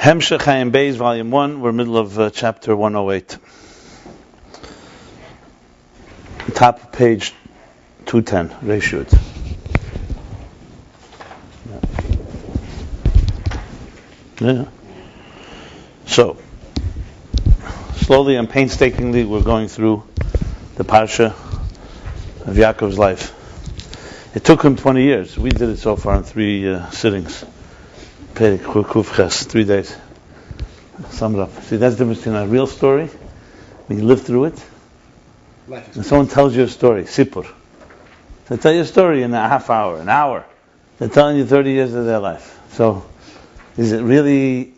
Hemshech Ayin Beis, Volume 1, we're middle of chapter 108. Top of page 210, ratio it. Yeah. So, slowly and painstakingly we're going through the parsha of Yaakov's life. It took him 20 years. We did it so far in 3 sittings. 3 days. Sum it up. See, that's the difference between a real story, when you live through it, and someone tells you a story, sipur. They tell you a story in a half hour, an hour. They're telling you 30 years of their life. So, is it really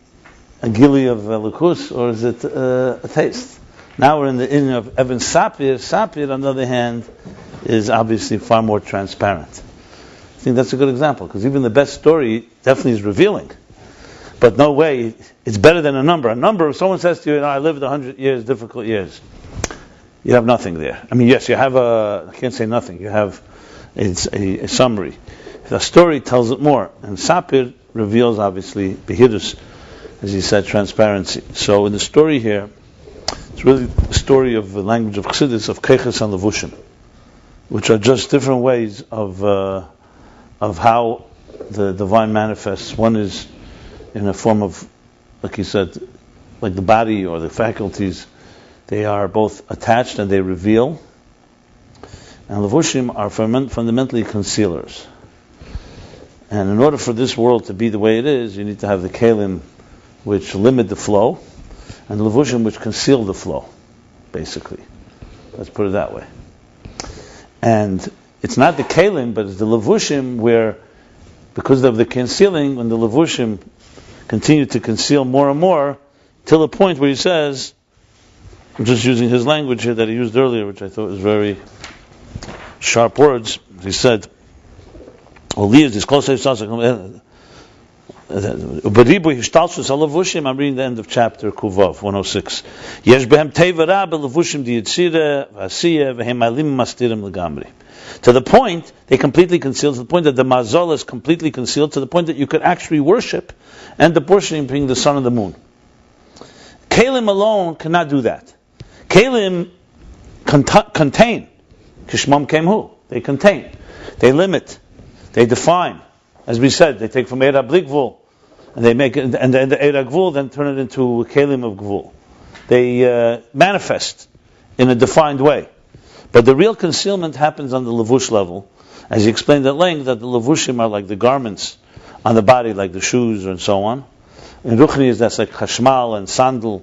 a gili of lukus, or is it a taste? Now we're in the inning of Evan Sapir. Sapir, on the other hand, is obviously far more transparent. I think that's a good example, because even the best story definitely is revealing. But no way, it's better than a number. A number, if someone says to you, I lived 100 years, difficult years, you have nothing there. I mean, yes, you have I can't say nothing, you have a summary. The story tells it more. And Sapir reveals, obviously, Behirus, as he said, transparency. So in the story here, it's really a story of the language of Chassidus, of Keches and Levushim, which are just different ways of how the divine manifests. One is in a form of, like he said, like the body or the faculties, they are both attached and they reveal. And Levushim are fundamentally concealers. And in order for this world to be the way it is, you need to have the Kalim which limit the flow, and the Levushim which conceal the flow, basically. Let's put it that way. And it's not the Kalim, but it's the Levushim where, because of the concealing, when the Levushim continue to conceal more and more, till the point where he says, I'm just using his language here that he used earlier, which I thought was very sharp words. He said, I'm reading the end of chapter Kuvav 106. To the point they completely concealed, to the point that the mazal is completely concealed, to the point that you could actually worship, and the portion being the sun and the moon. Kalim alone cannot do that. Kalim contain. Kishmam kemhu. They contain. They limit. They define. As we said, they take from Eira Blikvul, and they make it, and then the Eira Gvul then turn it into a Kalim of Gvul. They manifest in a defined way. But the real concealment happens on the Levush level, as he explained at length, that the Levushim are like the garments on the body, like the shoes and so on. In Ruchni, that's like Chashmal and Sandal,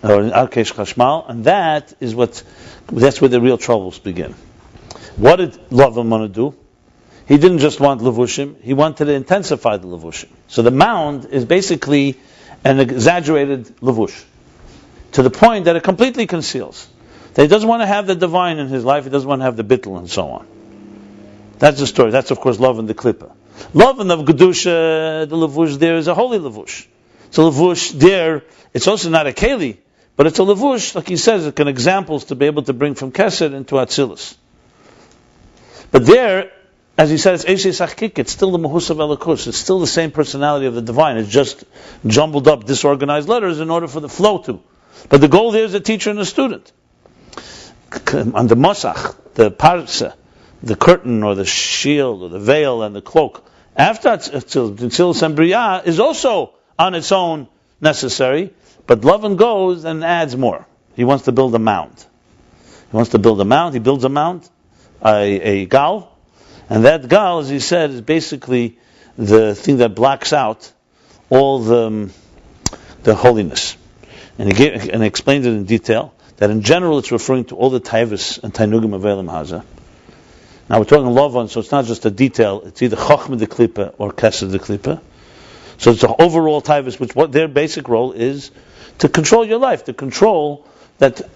or in Arkesh Chashmal, and that's where the real troubles begin. What did Laban want to do? He didn't just want Levushim, he wanted to intensify the Levushim. So the Mound is basically an exaggerated Levush, to the point that it completely conceals. That he doesn't want to have the divine in his life, he doesn't want to have the bittul and so on. That's the story. That's of course love in the Klippa. Love in the Gedusha, the Levush there is a holy Levush. So Levush there, it's also not a Keli, but it's a Levush, like he says, it can examples to be able to bring from Kesed into Atzilus. But there, as he said, it's Eishes Achkik, it's still the Mahus of Elikus, it's still the same personality of the divine, it's just jumbled up, disorganized letters in order for the flow to. But the goal there is a teacher and a student. On the Mosach, the Parsa, the curtain or the shield or the veil and the cloak, after Atzilus and Briyah is also on its own necessary, but Laban goes and adds more. He wants to build a mound. He builds a mound, a gal, and that gal, as he said, is basically the thing that blocks out all the holiness. And he explained it in detail, that in general it's referring to all the taivas and tainugim of Elam Haza. Now we're talking Lavan, so it's not just a detail, it's either Chochmah de Klippa or Kesed de Klippa. So it's an overall taivas, which what their basic role is to control your life, to control that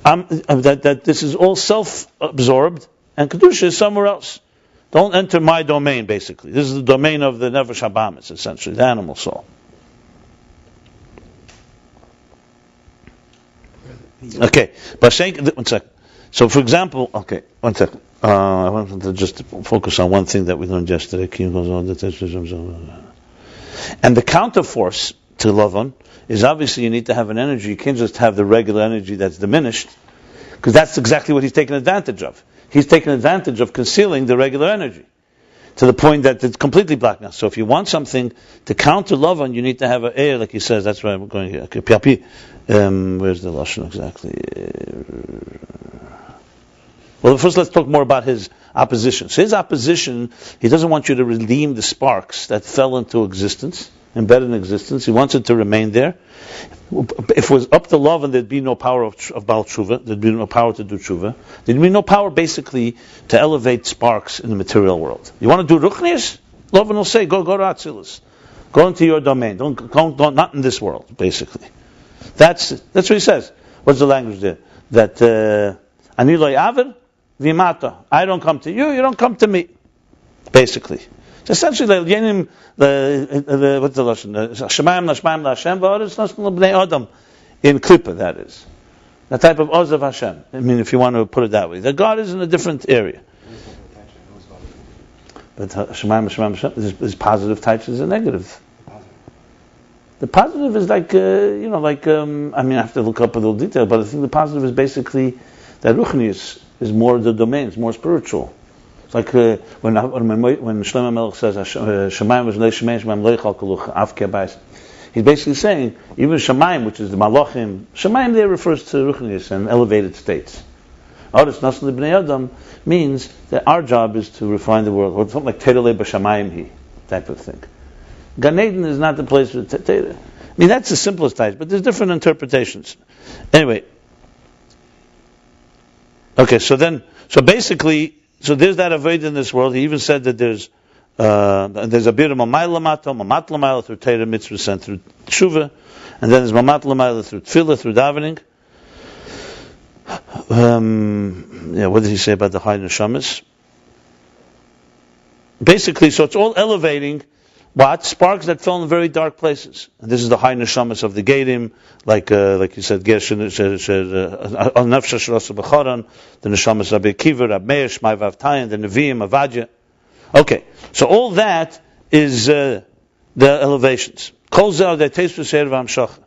this is all self-absorbed, and Kedusha is somewhere else. Don't enter my domain, basically. This is the domain of the Nefesh Habamis, essentially, the animal soul. Okay, but one sec. So, for example, okay, one sec. I wanted to just focus on one thing that we learned yesterday. And the counterforce to Laban is obviously you need to have an energy. You can't just have the regular energy that's diminished, because that's exactly what he's taking advantage of. He's taking advantage of concealing the regular energy to the point that it's completely black now. So if you want something to counter Laban, you need to have an air, like he says. That's why I'm going here. Okay, where's the lashon exactly? Well, first let's talk more about his opposition. So his opposition, he doesn't want you to redeem the sparks that fell into existence, embedded in existence. He wants it to remain there. If it was up to Laban, there'd be no power of baal tshuva. There'd be no power to do tshuva. There'd be no power, basically, to elevate sparks in the material world. You want to do ruchnius? Laban will say, go to Atzilus. Go into your domain. Don't not in this world, basically. That's what he says. What's the language there? That ani lo yaver v'imata. I don't come to you. You don't come to me. Basically. It's essentially what's the lashon? Shemayim lashmayim laHashem v'oretz nashim l'bnei Adam in Klippa. That is the type of oz of Hashem. I mean, if you want to put it that way, that God is in a different area. But Shemayim there's positive types, there's a negative. The positive is like I mean, I have to look up a little detail, but I think the positive is basically that ruchnius is more the domain, it's more spiritual. Like when Shlomo Melech says Shemayim was Shemayim Leichal Kaluch Avke Beis, he's basically saying even Shemayim, which is the Malachim, Shemayim there refers to ruchnius and elevated states. Oretz Nashim L'Bnei Adam means that our job is to refine the world, or something like Terele B'Shamayim type of thing. Gan Eden is not the place for I mean, that's the simplest type, but there's different interpretations. Anyway, okay, so basically. So there's that avoid in this world. He even said that there's a bit of mamat l'mayla through Torah mitzvahs and through tshuva, and then there's mamat l'mayla through tefillah, through davening. What did he say about the high neshamas? Basically, so it's all elevating what sparks that fell in very dark places, and this is the high neshamas of the Gedim, like you said, al nafsha shrosa b'charan, the neshamas Rabbi Akiva, Rabbi Meir, Shmai Vavtayan, the Nevi'im, Avadya. Okay, so all that is the elevations. Kol zeh the teis v'seir v'hamshacha.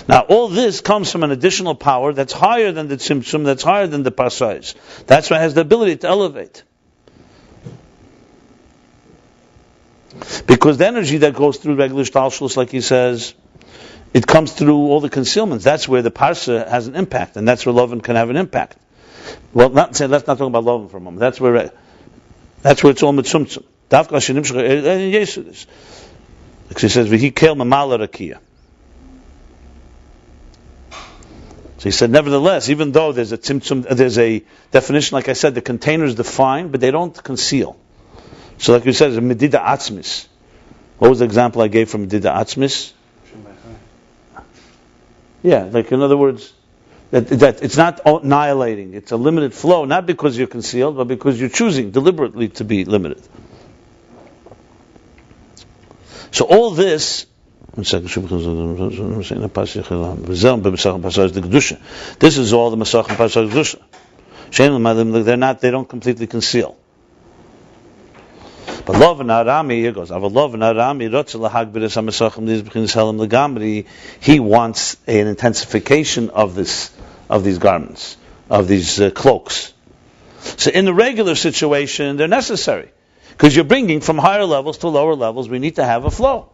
Now, all this comes from an additional power that's higher than the tzimtzum, that's higher than the pasais. That's why it has the ability to elevate. Because the energy that goes through regular shtalshlus, like he says, it comes through all the concealments. That's where the parsa has an impact, and that's where Laban can have an impact. Well, let's not talk about Laban for a moment. That's where it's all mitzumtzum. Davka shenimshach yesudis. Like he says, v'hi kel mamala rakia. So he said, nevertheless, even though there's a tzimtzum, there's a definition, like I said, the containers define, but they don't conceal. So like you said, it's a medida atzmis. What was the example I gave from medida atzmis? Yeah, like in other words, that it's not annihilating. It's a limited flow, not because you're concealed, but because you're choosing deliberately to be limited. So all this. This is all the Masach and Pasach Kedusha. They don't completely conceal. But Laban Arami, here goes. He wants an intensification of these garments, of these cloaks. So in the regular situation, they're necessary. Because you're bringing from higher levels to lower levels, we need to have a flow.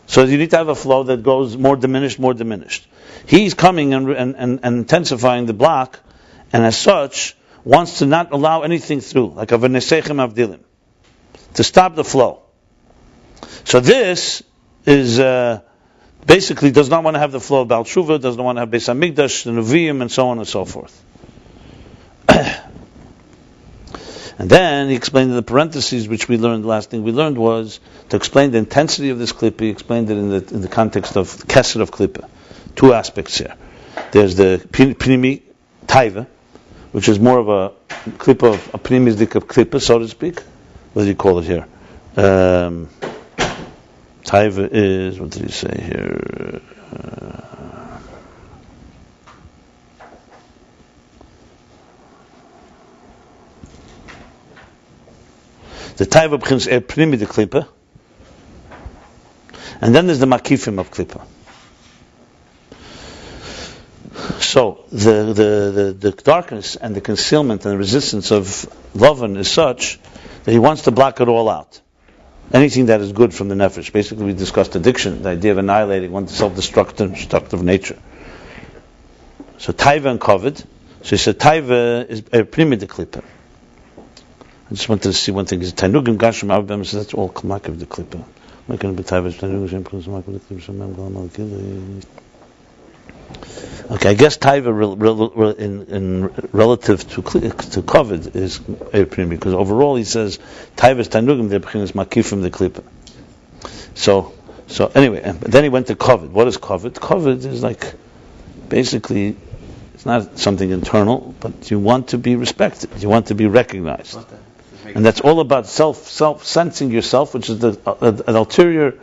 So you need to have a flow that goes more diminished. He's coming and intensifying the block, and as such, wants to not allow anything through, like a v'nesechem avdilim, to stop the flow. So this is basically does not want to have the flow of Baal Tshuva, doesn't want to have Beis Hamikdash, the Nevi'im, and so on and so forth. And then he explained in the parentheses, which we learned, the last thing we learned was to explain the intensity of this klippa. He explained it in the context of the kesed of klippa. Two aspects here. There's the pnimi taiva, which is more of a klippa of a pnimizdik of klippa, so to speak. What do you call it here? Taiva is, what did he say here? The Taiva begins primi de klipa, and then there's the makifim of klipa. So the darkness and the concealment and the resistance of Laban is such that he wants to block it all out. Anything that is good from the nefesh. Basically, we discussed addiction, the idea of annihilating one's self-destructive nature. So Taiva and Kovid. So he said Taiva is primi de klipa. I just wanted to see one thing. Is Tanugim Gashim Avbem? So that's all Kamakiv de klipa. Okay, I guess Taiva in relative to Kovid is primi, because overall he says Taiva is Tanugim, the Bechin is Makifim the klipa. So anyway, then he went to Kovid. What is Kovid? Kovid is like, basically, it's not something internal, but you want to be respected, you want to be recognized. And that's all about self-sensing yourself, which is an ulterior,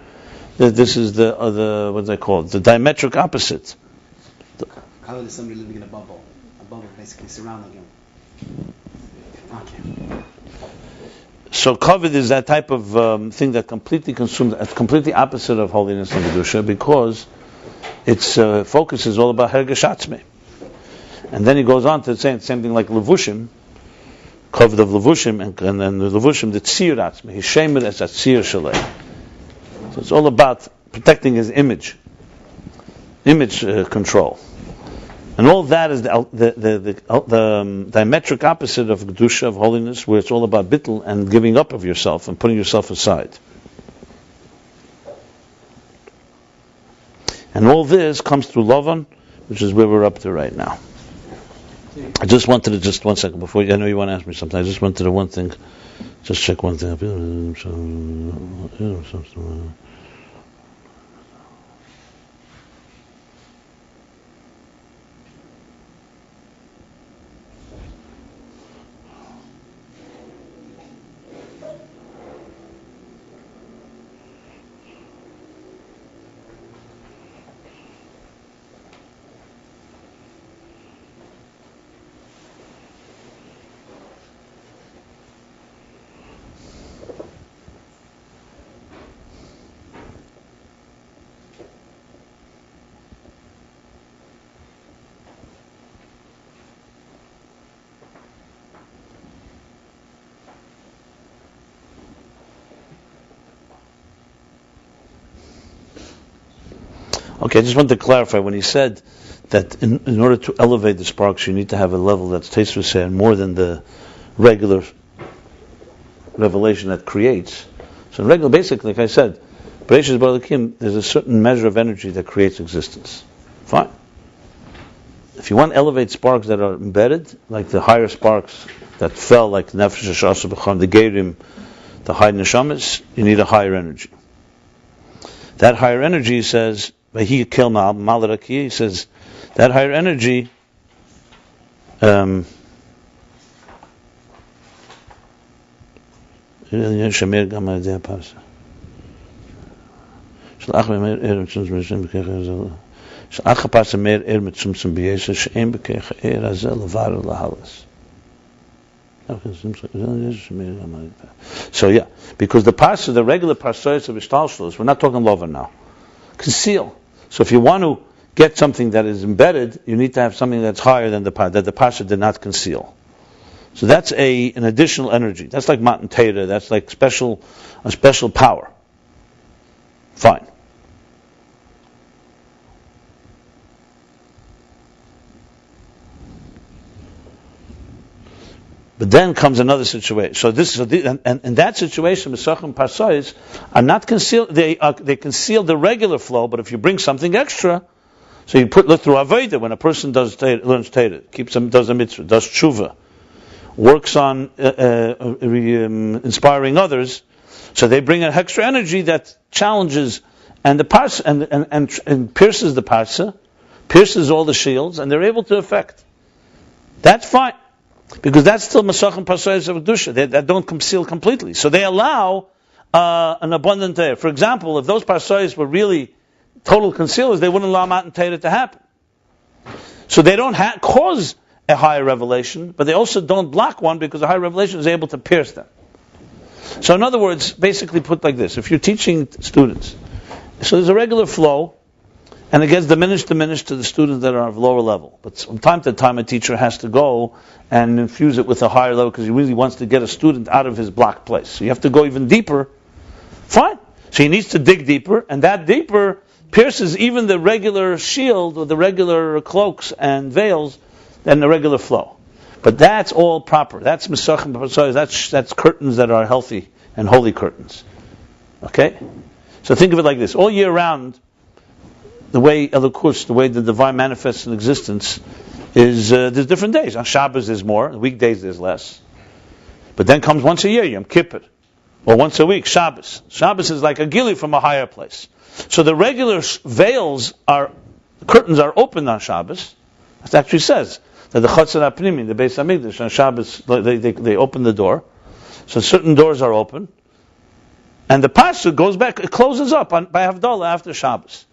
this is the what do they call it? The diametric opposite. How is somebody living in a bubble? A bubble basically surrounding him. Okay. So Kovid is that type of thing that completely consumes, it's completely opposite of holiness and Kedusha, because its focus is all about Hergesh Atzmi. And then he goes on to say the same thing like Levushim, Kovid of Levushim, and then the Levushim, the Tzir Atzmi. He's shamed as a Tzir Shalei. So it's all about protecting his image control. And all that is the diametric opposite of Kedusha, of holiness, where it's all about bittul and giving up of yourself and putting yourself aside. And all this comes through Laban, which is where we're up to right now. I just wanted to, just 1 second before, I know you want to ask me something, I just wanted to one thing, just check one thing up. Okay, I just want to clarify, when he said that in order to elevate the sparks, you need to have a level that's teisvuseh more than the regular revelation that creates. So in regular, basically, like I said, Bereshis Bara Elokim, there's a certain measure of energy that creates existence. Fine. If you want to elevate sparks that are embedded, like the higher sparks that fell, like Nefesh Hashasa B'cham, the Gerim, the high Neshamas, you need a higher energy. That higher energy says, he says that higher energy so yeah, because the regular parsois of Ishtalshalos, we're not talking Laban now. Conceal. So if you want to get something that is embedded, you need to have something that's higher than that the Pasha did not conceal. So that's an additional energy. That's like Matan Teda. That's like a special power. Fine. But then comes another situation. So in that situation, Mesachim Parsais are not concealed. They conceal the regular flow. But if you bring something extra, so you look through Aveda, when a person learns Teda, does a mitzvah, does tshuva, works on inspiring others, so they bring an extra energy that challenges and the parsa and pierces the parsa, pierces all the shields, and they're able to affect. That's fine. Because that's still Masach and Pasayas of Kedusha. That don't conceal completely. So they allow an abundant air. For example, if those parsayos were really total concealers, they wouldn't allow Matan Torah to happen. So they don't cause a higher revelation, but they also don't block one because a higher revelation is able to pierce them. So in other words, basically put like this, if you're teaching students, so there's a regular flow, and it gets diminished to the students that are of lower level. But from time to time, a teacher has to go and infuse it with a higher level because he really wants to get a student out of his blocked place. So you have to go even deeper. Fine. So he needs to dig deeper, and that deeper pierces even the regular shield or the regular cloaks and veils than the regular flow. But that's all proper. That's mesachim, that's curtains that are healthy and holy curtains. Okay? So think of it like this. All year round, the way the divine manifests in existence is there's different days. On Shabbos there's more, on weekdays there's less. But then comes once a year, Yom Kippur. Or once a week, Shabbos. Shabbos is like a gili from a higher place. So the regular curtains are open on Shabbos. It actually says that the Chatzar HaPnimi, the Beis HaMikdash, on Shabbos, they open the door. So certain doors are open. And the Pasuk goes back, it closes up by Havdalah after Shabbos.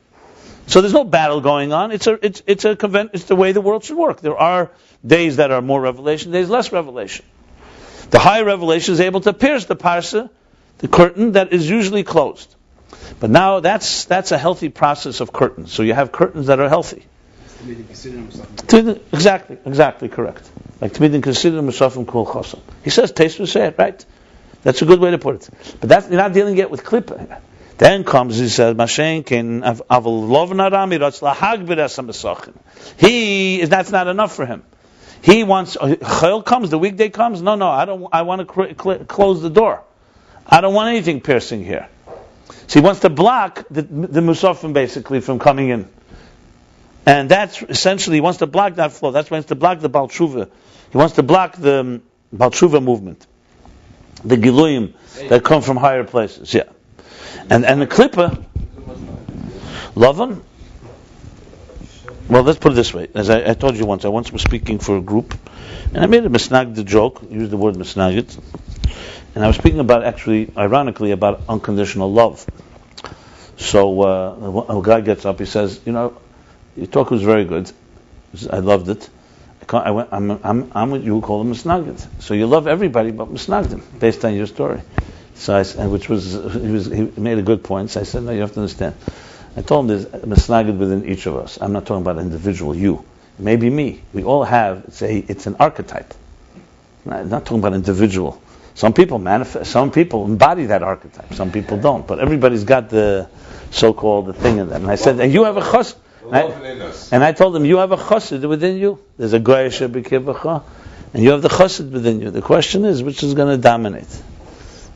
So there's no battle going on. It's the way the world should work. There are days that are more revelation, days less revelation. The higher revelation is able to pierce the parsa, the curtain that is usually closed. But now that's a healthy process of curtains. So you have curtains that are healthy. Exactly correct. Like Tmidin Consider Musafim Kul Chosam. He says, taste and say it, right? That's a good way to put it. But you're not dealing yet with klippa. Then comes, he says, that's not enough for him. He wants, Chayil comes, the weekday comes, no, I want to close the door. I don't want anything piercing here. So he wants to block the Musafim basically from coming in. And that's essentially, he wants to block that flow. That's why he wants to block the Baal Tshuva. He wants to block the Baal Tshuva movement. The Giluyim that come from higher places, yeah. And the Klippa, Laban, well, let's put it this way. As I told you once, I once was speaking for a group, and I made a misnagd joke, used the word misnagd, and I was speaking about, actually, ironically, about unconditional love. So a guy gets up, he says, your talk was very good. I loved it. I'm what you would call a misnagd. So you love everybody but misnagdim, based on your story. So he made a good point. So I said, no, you have to understand. I told him there's a misnagd within each of us. I'm not talking about individual you. Maybe me. We all have, it's an archetype. I'm not talking about individual. Some people manifest, some people embody that archetype, some people don't. But everybody's got the so-called thing in them. And I said, and you have a chas. And I told him, you have a chassid within you. There's a goyesha b'kivacha, and you have the chassid within you. The question is, which is going to dominate?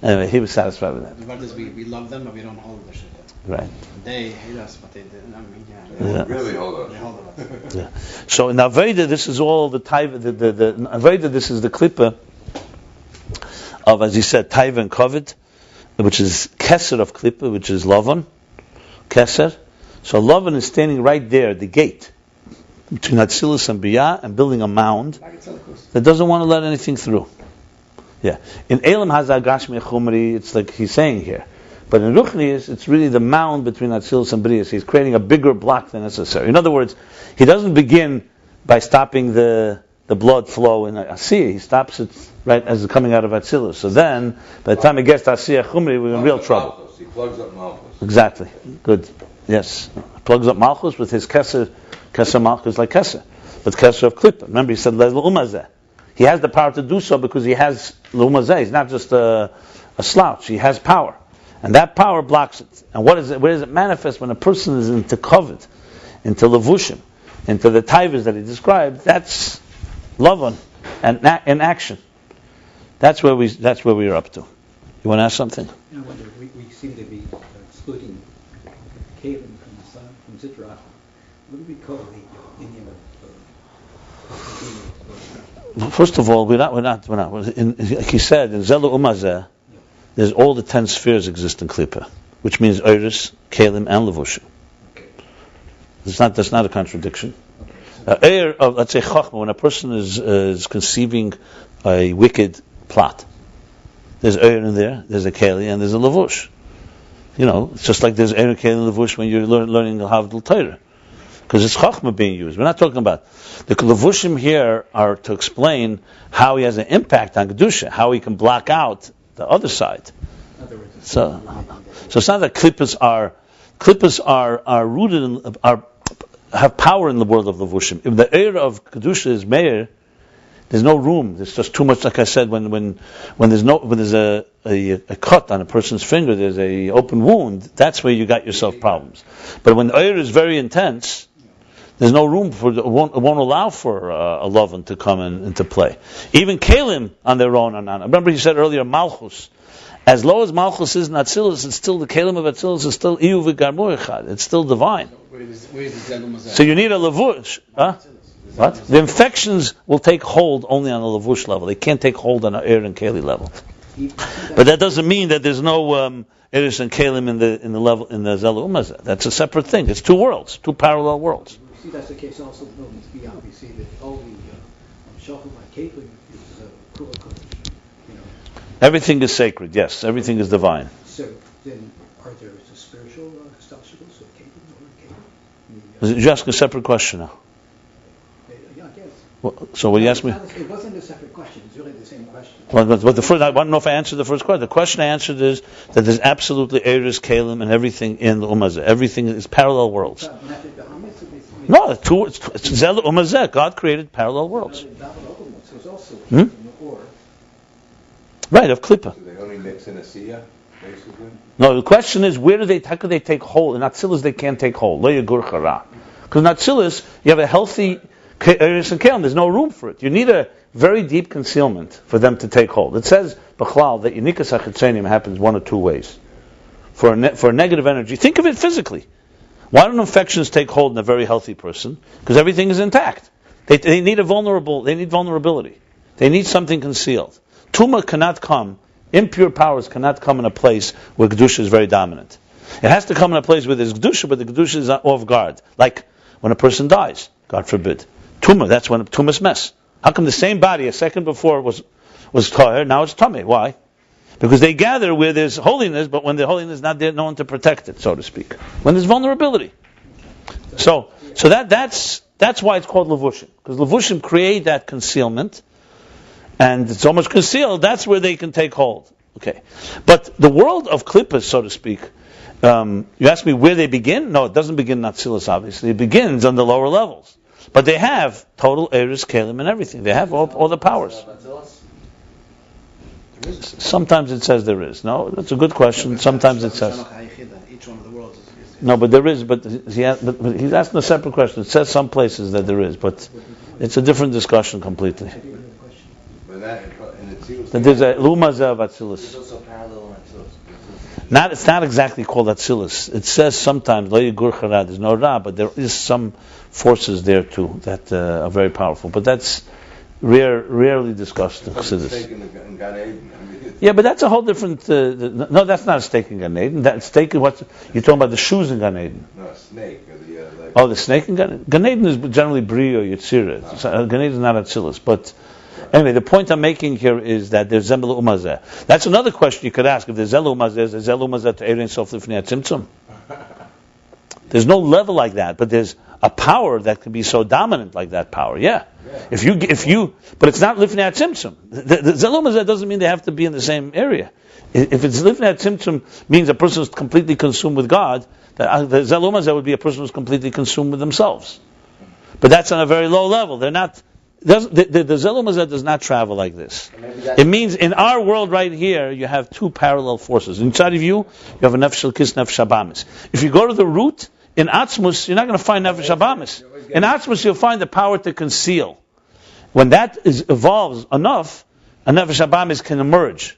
Anyway, he was satisfied with that. Regardless, we love them, but we don't hold the shit. Right. They hate us, but they really hold us. Yeah. So in Aveda, this is all the taiva. The Aveda, this is the klippa of, as he said, taiva and kovid, which is keser of klippa, which is Lavan, keser. So Laban is standing right there at the gate between Atzilus and Biyah and building a mound that doesn't want to let anything through. Yeah. In Elam Hazah Gashmi Chumri, it's like he's saying here. But in Ruchnius, it's really the mound between Atzilus and Biyah. He's creating a bigger block than necessary. In other words, he doesn't begin by stopping the blood flow in Asiyah. He stops it right as it's coming out of Atzilus. So then, by the time it gets to Asiyah Chumri, we're in real trouble. He plugs up Malchus. Exactly. Good. Yes, plugs up Malchus with his keser Malchus like keser, but keser of Klippa. Remember, he said Le'umazeh. He has the power to do so because he has Le'umazeh. He's not just a slouch. He has power, and that power blocks it. And what is it? Where does it manifest when a person is into kovid, into levushim, into the taivas that he described? That's Lavan and in action. That's where we're up to. You want to ask something? I wonder. We seem to be excluding Kalim from the sun, from Zitra. What do we call the Indian? First of all, we're not. Like he said, in Zelu Umazeh, there's all the 10 spheres exist in Klippa, which means Iris, Kalim, and Levushim. Okay. That's not a contradiction. Let's say Chachma, when a person is conceiving a wicked plot, There's Eir in there, there's a Keli, and there's a Lavush. It's just like there's Eir, Keli, and Lavush when you're learning the Havdil Torah. Because it's Chachma being used. We're not talking about... The Lavushim here are to explain how he has an impact on Kedusha, how he can block out the other side. So it's not that Klippas are rooted in... have power in the world of Lavushim. If the Eir of Kedusha is Meir, there's no room. There's just too much. Like I said, when there's a cut on a person's finger, there's a open wound. That's where you got yourself problems. But when the Eir is very intense, there's no room for it won't allow for a Lavan to come into play. Even Kalim on their own are not. Remember, he said earlier, Malchus. As low as Malchus is in Atzilus, it's still the Kalim of Atzilus is still Iyu v'Garmur Echad. It's still divine. So you need a Lavush. What? The infections will take hold only on a Lavush level. They can't take hold on an Eir and Keli level. But that doesn't mean that there's no Eris and Kalim in the level in the Zelu Umazah. That's a separate thing. It's two worlds, two parallel worlds. We see that's the case also in Romans beyond. We see that all the Shachar by Kaplan is Kula Kodesh. Everything is sacred, yes. Everything is divine. So then, are there spiritual obstacles of Kaplan or Kaplan? You're asking a separate question now. Yeah, I guess. Well, so what you asked me? It wasn't a separate question. It's really the same question. But the first, I want to know if I answered the first question. The question I answered is that there's absolutely Eris, Kalim, and everything in the Umazah. Everything is parallel worlds. No, it's Zelu Umazah. God created parallel worlds. Right, of Klippa. So they only mix in a Siyah, basically? No, the question is, how could they take hold? In Atzilus, they can't take hold. Lo yagur chara. Because in Atzilus, you have a healthy Eris and Kalim. There's no room for it. You need a very deep concealment for them to take hold. It says, B'chlal, that Yunikas HaChetzenim happens one of two ways. For a negative energy, think of it physically. Why don't infections take hold in a very healthy person? Because everything is intact. They need vulnerability. They need something concealed. Tumah cannot come, impure powers cannot come in a place where Kedusha is very dominant. It has to come in a place where there's Kedusha, but the Kedusha is off guard. Like when a person dies, God forbid. Tumah, that's when Tumah's mess. How come the same body a second before was Tahir, now it's Tameh? Why? Because they gather where there's holiness, but when the holiness is not there, no one to protect it, so to speak. When there's vulnerability. So that's why it's called Levushim. Because Levushim create that concealment, and it's so much concealed, that's where they can take hold. Okay. But the world of Klippas, so to speak, you ask me where they begin? No, it doesn't begin in Atzilus, obviously. It begins on the lower levels. But they have total Eris, Kalim, and everything. They have all the powers. Sometimes it says there is. No, that's a good question. Sometimes it says. No, but there is. But he's asking a separate question. It says some places that there is, but it's a different discussion completely. That there's a Lumazah of Atzilus. It's not exactly called Atzilus. It says sometimes Lo Yigur Charad. There's no Ra, but there is some forces there too that are very powerful. But that's rarely discussed in Chassidus. Yeah, but that's a whole different. No, that's not a stake in Gan Eden. That stake in what you're talking about, the shoes in Gan Eden. No, a snake. The snake in Gan Eden. Gan Eden is generally Bri or Yetzirah. Gan Eden is not Atzilus. But anyway, the point I'm making here is that there's Zembel Umazeh. That's another question you could ask. If there's Zelu Umazeh, is there Zelu Umazeh to Erein Sof Lifnei Atzimtzum? There's no level like that, but there's a power that can be so dominant like that power. Yeah. If you, but it's not Lifnei Atzimtzum. The Zelu Umazeh doesn't mean they have to be in the same area. If it's Lifnei Atzimtzum, means a person is completely the God. The Zelu Umazeh would be a person who's completely consumed with themselves. But that's on a very low level. They're not. The Zelu Umazeh does not travel like this. It means in our world right here, you have two parallel forces. Inside of you have a Nefesh Elkis, Nefesh Habamis. If you go to the root, in Atzmus, you're not going to find Nefesh Habamis. In Atzmus, you'll find the power to conceal. When that evolves enough, a Nefesh Habamis can emerge.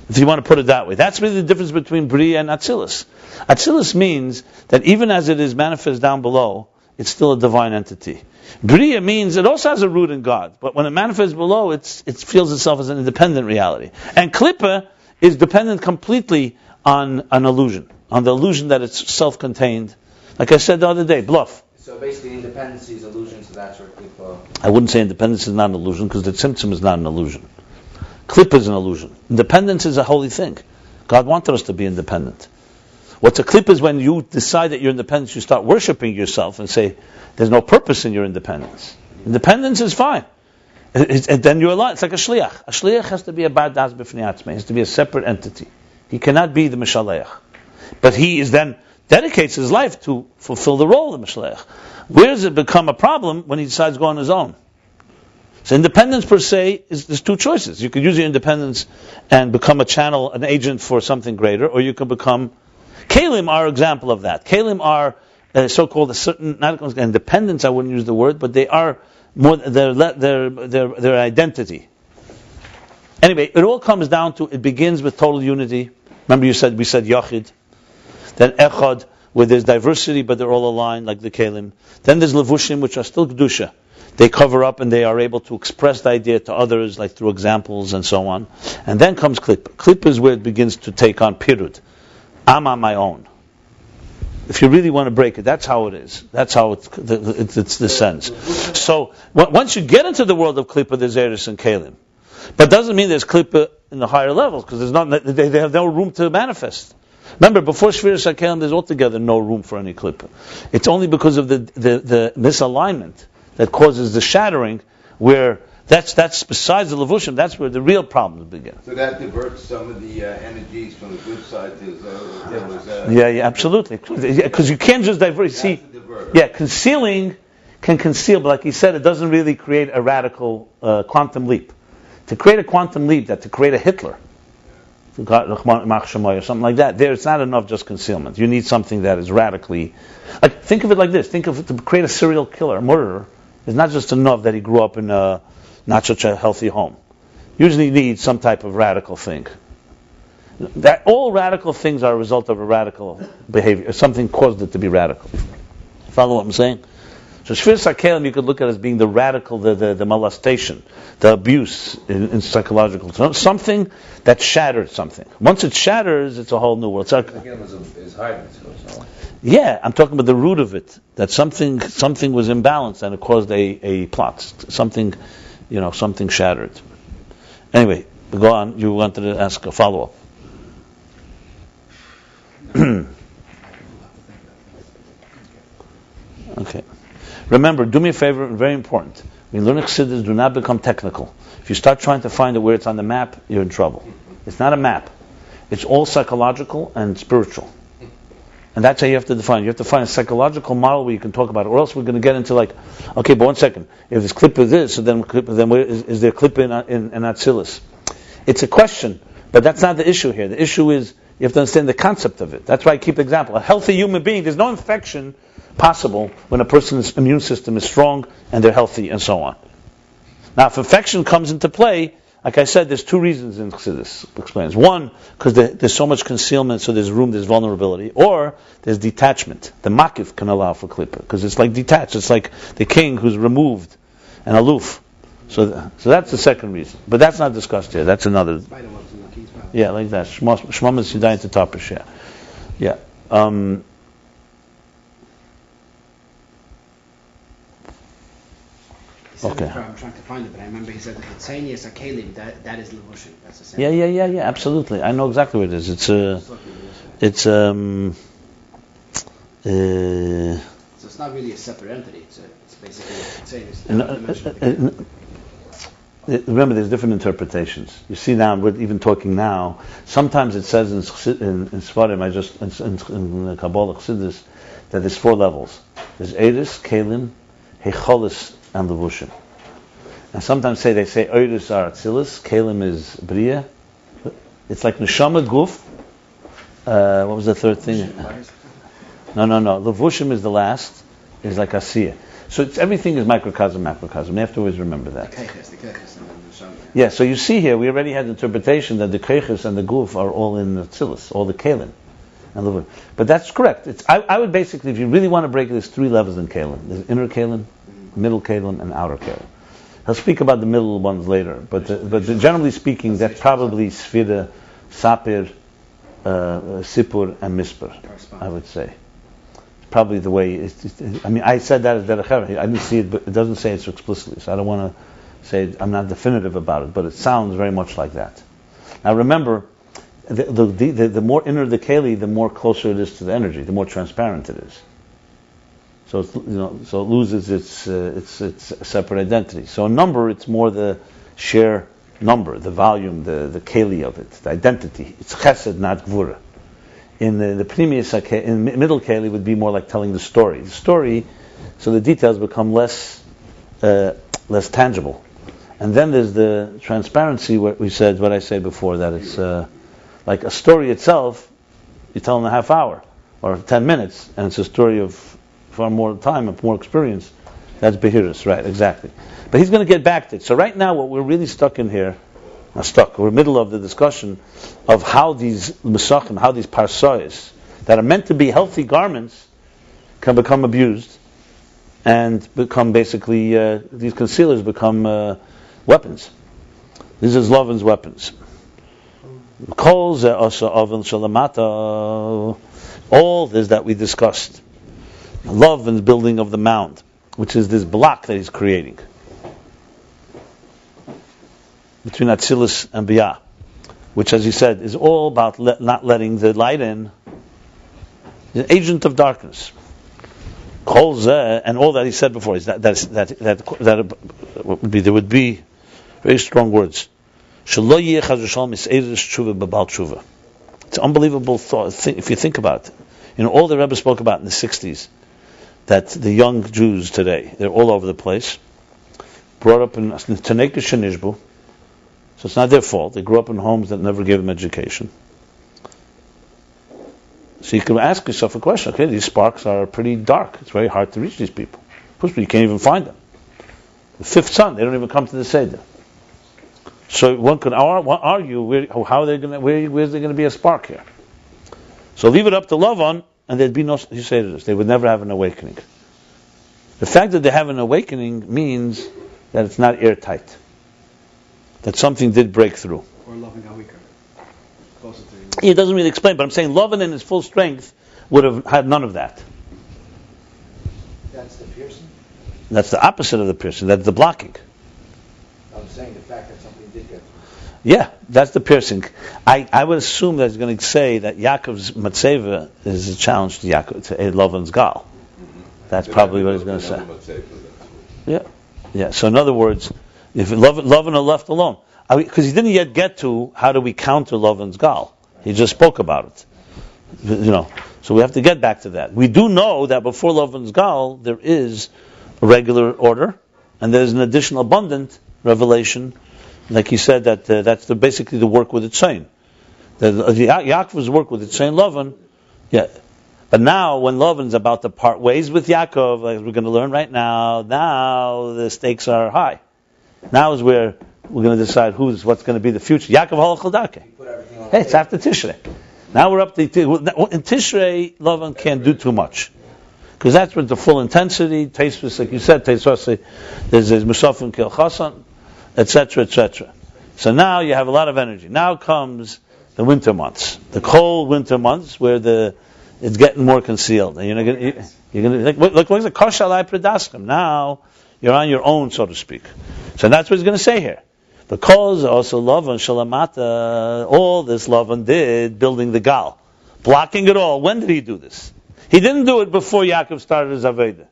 If you want to put it that way. That's really the difference between Bria and Atzilus. Atzilus means that even as it is manifest down below, it's still a divine entity. Bria means it also has a root in God, but when it manifests below, it feels itself as an independent reality. And Klippa is dependent completely on an illusion, on the illusion that it's self-contained. Like I said the other day, bluff. So basically independency is illusion, so that's where Klippa... I wouldn't say independence is not an illusion, because the Tzimtzum is not an illusion. Klippa is an illusion. Independence is a holy thing. God wanted us to be independent. What's a klippa is when you decide that you're independent, you start worshiping yourself and say, there's no purpose in your independence. Independence is fine. And then you're alive. It's like a shliach. A shliach has to be a bad das b'fnei atzmei. He has to be a separate entity. He cannot be the mishaleach. But he is then dedicates his life to fulfill the role of the mishaleach. Where does it become a problem? When he decides to go on his own. So independence per se there's two choices. You could use your independence and become a channel, an agent for something greater, or you can become. Kalim are an example of that. Kalim are so-called a certain, not independence. I wouldn't use the word, but they are more their identity. Anyway, it all comes down to it begins with total unity. Remember, we said Yachid, then Echad, where there's diversity, but they're all aligned, like the Kalim. Then there's Levushim, which are still Kedusha. They cover up and they are able to express the idea to others, like through examples and so on. And then comes Klippa. Klippa is where it begins to take on Pirud. I'm on my own. If you really want to break it, that's how it is. That's how it's the sense. So once you get into the world of Klippa, there's Eris and Kalim. But doesn't mean there's Klippa in the higher levels, because they have no room to manifest. Remember, before Shviras HaKelim, there's altogether no room for any Klippa. It's only because of the misalignment that causes the shattering, where that's besides the levushim, that's where the real problems begin. So that diverts some of the energies from the good side to yeah, absolutely. Because you can't just divert. See, concealing can conceal, but like he said, it doesn't really create a radical quantum leap. To create a quantum leap, to create a Hitler, or something like that, it's not enough just concealment. You need something that is radically. Like, think of it like this: think of it to create a serial killer, a murderer. It's not just enough that he grew up in a not such a healthy home. Usually need some type of radical thing. That all radical things are a result of a radical behavior. Something caused it to be radical. Follow what I'm saying? So Shviras HaKelim you could look at as being the radical, the molestation, the abuse in psychological terms. Something that shattered something. Once it shatters, it's a whole new world. It's is hiding. Yeah, I'm talking about the root of it. That something was imbalanced and it caused a plot. Something shattered. Anyway, go on. You wanted to ask a follow-up. Okay. Remember, do me a favor, very important. When you learn Chassidus, do not become technical. If you start trying to find it where it's on the map, you're in trouble. It's not a map. It's all psychological and spiritual. And that's how you have to define it. You have to find a psychological model where you can talk about it. Or else we're going to get into like, okay, but 1 second. If this clip is this, so then where is there a clip in Atzilus? It's a question, but that's not the issue here. The issue is you have to understand the concept of it. That's why I keep the example. A healthy human being, there's no infection possible when a person's immune system is strong and they're healthy and so on. Now, if infection comes into play, like I said, there's 2 reasons in Chassidus explains. 1, because there's so much concealment, so there's room, there's vulnerability. Or there's detachment. The makif can allow for klippa, because it's like detached. It's like the king who's removed and aloof. So that's the second reason. But that's not discussed here. That's another. Yeah, like that. Shmamas Yudayim to Tapish. Yeah. Okay. I'm trying to find it, but I remember he said the Tzanias Akalim, that is Levushim. That's the same. Yeah, absolutely. I know exactly what it is. So it's not really a separate entity. It's basically Tzanias. Remember, there's different interpretations. You see now, we're even talking now. Sometimes it says in Svarim, in the Kabbalah Chassidus, that there's 4 levels. There's Eris, Kalim, Hecholis, and Levushim. And sometimes they say Eris are Atzilus, Kalim is Bria. It's like Neshama Guf. What was the third thing? No. Levushim is the last. Is like Asiya. So everything is microcosm, macrocosm. You have to always remember that. Yeah, so you see here, we already had interpretation that the Keiches and the Guf are all in Atzilus, all the Kalim. But that's correct. I would basically, if you really want to break it, there's 3 levels in Kalim. There's inner Kalim, middle Kalim, and outer Kalim. I'll speak about the middle ones later, but generally speaking, that's probably Sfira, Sapir, Sipur, and Mispur, I would say. It's probably the way, I said that as Derech Eretz. I didn't see it, but it doesn't say it so explicitly, so I don't want to say I'm not definitive about it, but it sounds very much like that. Now remember, the more inner the keli, the more closer it is to the energy, the more transparent it is. So so it loses its separate identity. So a number, it's more the sheer number, the volume, the keli of it, the identity. It's chesed, not gvura. In the previous, in middle keli would be more like telling the story. The story, so the details become less tangible. And then there's the transparency, what I said before, that it's like a story itself, you tell in a half hour or 10 minutes, and it's a story of far more time, of more experience. That's Behirus, right, exactly. But he's going to get back to it. So right now what we're really stuck in here, we're in the middle of the discussion of how these mesachim, how these parsois, that are meant to be healthy garments, can become abused, and become basically, these concealers become weapons. These are Laban's weapons. All this that we discussed. Laban's building of the mound, which is this block that he's creating between Atzilus and Biyah, which, as he said, is all about not letting the light in. He's an agent of darkness. And all that he said before is that there would be very strong words. It's an unbelievable thought if you think about it. All the Rebbe spoke about in the 60s, that the young Jews today, they're all over the place, brought up in Taneka Shenishbu, so it's not their fault. They grew up in homes that never gave them education. So you can ask yourself a question, okay, these sparks are pretty dark. It's very hard to reach these people. You can't even find them. The fifth son, they don't even come to the Seder. So one could argue, where's there going to be a spark here? So leave it up to Laban, and there'd be no, you say this, they would never have an awakening. The fact that they have an awakening means that it's not airtight. That something did break through. Or Laban got weaker. He doesn't really explain, but I'm saying Laban in his full strength would have had none of that. That's the piercing? That's the opposite of the piercing. That's the blocking. I'm saying the fact that something did get through. Yeah, that's the piercing. I would assume that he's going to say that Yaakov's matzeva is a challenge to Laban's gal. That's probably what he's going to say. Yeah. So in other words, if Laban are left alone, because he didn't yet get to how do we counter Laban's gal. He just spoke about it. So we have to get back to that. We do know that before Laban's gal, there is a regular order, and there's an additional abundant revelation. Like he said, that's basically the work with Itzayin. Yaakov's work with Itzayin Laban, yeah. But now, when Laban's about to part ways with Yaakov, like we're going to learn right now the stakes are high. Now is where we're going to decide what's going to be the future. Yaakov halachaldake. Hey, it's after Tishrei. Now we're up to in Tishrei. Laban can't do too much because that's with the full intensity. Taste, like you said, there's Musaf Kel Chasan, etc., etc. So now you have a lot of energy. Now comes the winter months, the cold winter months where it's getting more concealed, and you're going to look like the Koshalai Predaskim. Now you're on your own, so to speak. So that's what he's going to say here. The cause also Laban Shalamata, all this Laban did, building the Gal, blocking it all. When did he do this? He didn't do it before Yaakov started his Aveda.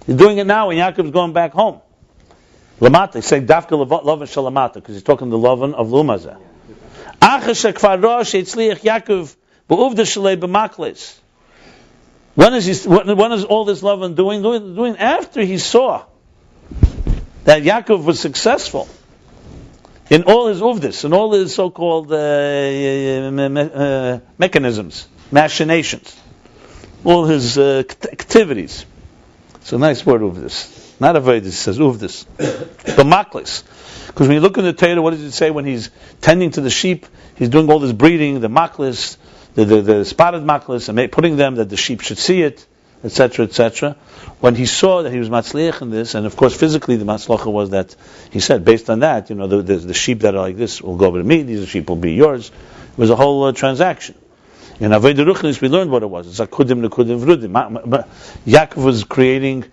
He's doing it now when Yaakov's going back home. Lamata, he's saying Dafka Laban Shalamata, because he's talking to Laban of Lumazah. Yaakov be'uvda shalei b'makles. When is all this Laban doing? Doing after he saw that Yaakov was successful in all his uvdas, in all his so-called mechanisms, machinations, all his activities. It's a nice word, uvdas. Not avoidus, it says uvdas. B'makles. Because when you look in the Torah, what does it say when he's tending to the sheep? He's doing all this breeding, the maklis, the spotted maklis, and putting them that the sheep should see it, etc., etc. When he saw that he was matzliach in this, and of course physically the matzlacha was that he said, based on that, the sheep that are like this will go over to me, these sheep will be yours. It was a whole transaction. In Aveda Ruchnis we learned what it was. It's akudim nekudim vrudim. Yaakov was creating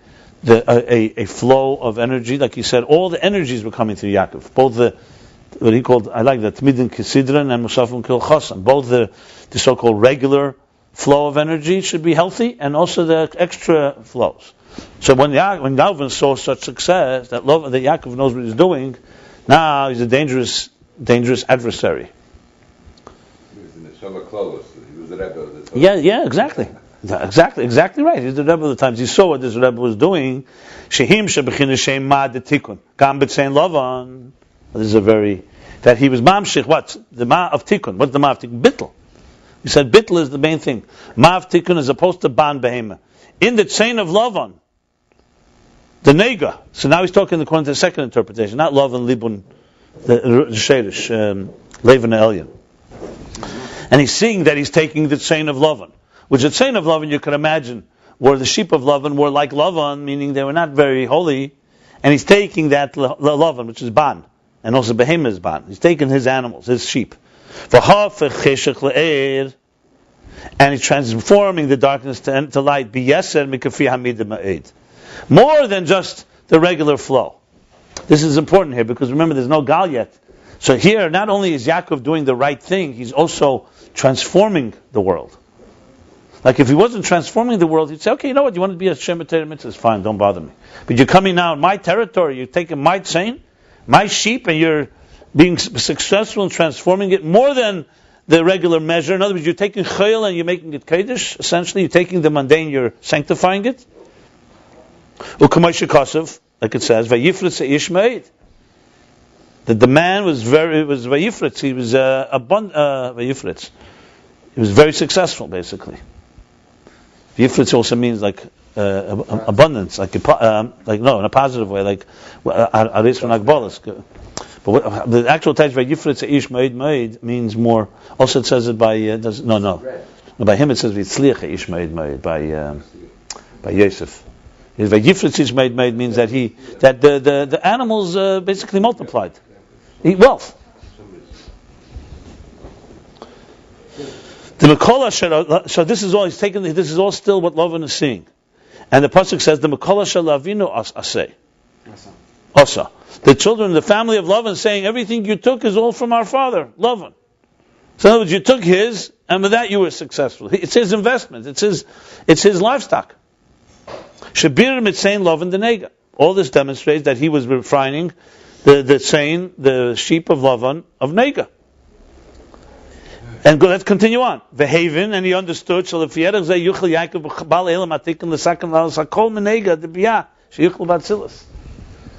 a flow of energy. Like he said, all the energies were coming through Yaakov. Both what he called, I like that, Tmidin Kisidran and Musafim Kil Chasam. Both the so-called regular flow of energy should be healthy, and also the extra flows. So when Laban saw such success, that Yaakov knows what he's doing, now he's a dangerous adversary. He was in the summer clothes. He was the Rebbe. Yeah, exactly right. He's the Rebbe of the times. He saw what this Rebbe was doing. Shehim shebechin Hashem mad tikun gam b'tzein Laban. This is that he was mamshich. What the ma of tikun? What's the ma of tikun? Bittul. He said bittul is the main thing. Ma of tikun is opposed to ban behema. In the chain of Laban, the nega. So now he's talking according to the second interpretation, not Lavan libun, the sherish Lavan elyon. And he's seeing that he's taking the chain of Lavan, which the chain of Lavan you can imagine were the sheep of Lavan were like Lavan, meaning they were not very holy, and he's taking that Lavan, which is ban, and also Behemah is ban. He's taking his animals, his sheep. And he's transforming the darkness to light. More than just the regular flow. This is important here because remember there's no gal yet. So here not only is Yaakov doing the right thing, he's also transforming the world. Like if he wasn't transforming the world, he'd say, okay, you know what, you want to be a Shem B'Torah Mitzvah, it's fine, don't bother me. But you're coming now in my territory, you're taking my chain, my sheep, and you're being successful in transforming it more than the regular measure. In other words, you're taking chayil and you're making it kaddish. Essentially, you're taking the mundane, you're sanctifying it. U'kamosh like it says, Vayifritz Ishmael. That the man was Vayifritz. He was Vayifritz. He was very successful, basically. Vayifritz also means like abundance, in a positive way, like aris from akbalas. But the actual text by Yifritz Ish Ma'id means more. Also, it says it by by him it says Vitzliach Ish Ma'id by Yosef. By Yifritz Ish Ma'id means that the animals basically multiplied, eat wealth. The Mekola, so this is all he's taken. This is all still what Lavan is seeing, and the pasuk says the Mekola Shalavinu Asay. Asa. The children, the family of Laban, saying everything you took is all from our father, Laban. So in other words, you took his, and with that you were successful. It's his investment. It's his livestock. Shabir mitzain Laban denega. All this demonstrates that he was refining the sheep of Laban of nega. And let's continue on. Vehaven, and he understood. So if Yaakov baal elam atikin l'sakan l'sakol menega debiyah sheyuchel batzilas.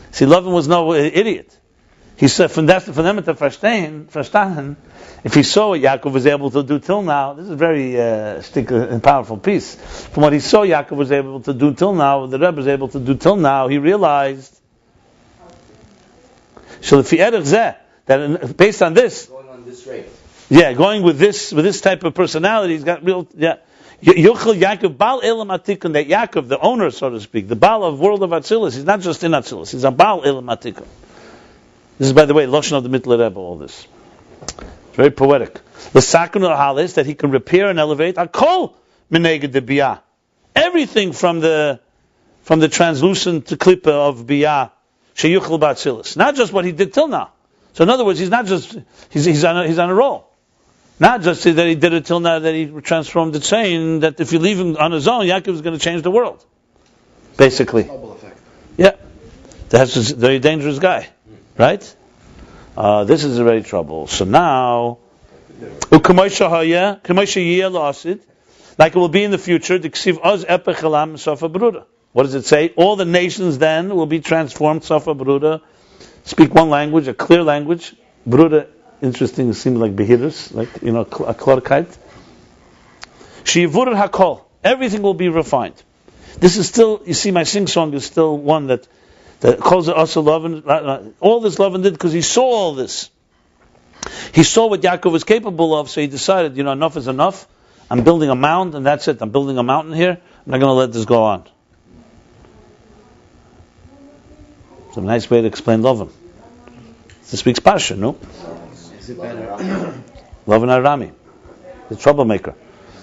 See, Laban was no idiot. He said, from them to verstehen, if he saw what Yaakov was able to do till now, this is a very and powerful piece. From what he saw Yaakov was able to do till now, the Rebbe was able to do till now, he realized, so if he that based on this, Going on this rate. Yeah, going with this type of personality, he's got real, Yochel Yaakov, Baal Elam Atikon, that Yaakov, the owner, so to speak, the Baal of world of Atzilus, he's not just in Atzilus, he's a Baal Elam Atikon. This is, by the way, Lashon of the Mittler Rebbe, all this. It's very poetic. The Sakun al-Halis, that he can repair and elevate, Akol Meneged de Biyah. Everything from the translucent klippa of Biyah, Sheyuchel Ba'atzilus. Not just what he did till now. So in other words, he's not just, he's on a roll. Not just that he did it till now, that he transformed it, saying that if you leave him on his own, Yaakov is going to change the world. Basically. Snowball effect. Yeah. That's a very dangerous guy. Right? This is already trouble. So now, like it will be in the future, what does it say? All the nations then will be transformed, Safa Bruda, speak one language, a clear language. Bruda, interesting, it seems like Behirus, like, a Klarkite. Shiyavur Hakol, everything will be refined. This is still, you see, my sing-song is still one that calls it also Lavan. All this Lavan did because he saw all this. He saw what Yaakov was capable of, so he decided, enough is enough. I'm building a mound, and that's it. I'm building a mountain here. I'm not going to let this go on. It's a nice way to explain Lavan. This speaks Parsha, no? Is it better? Lavan Arami, the troublemaker.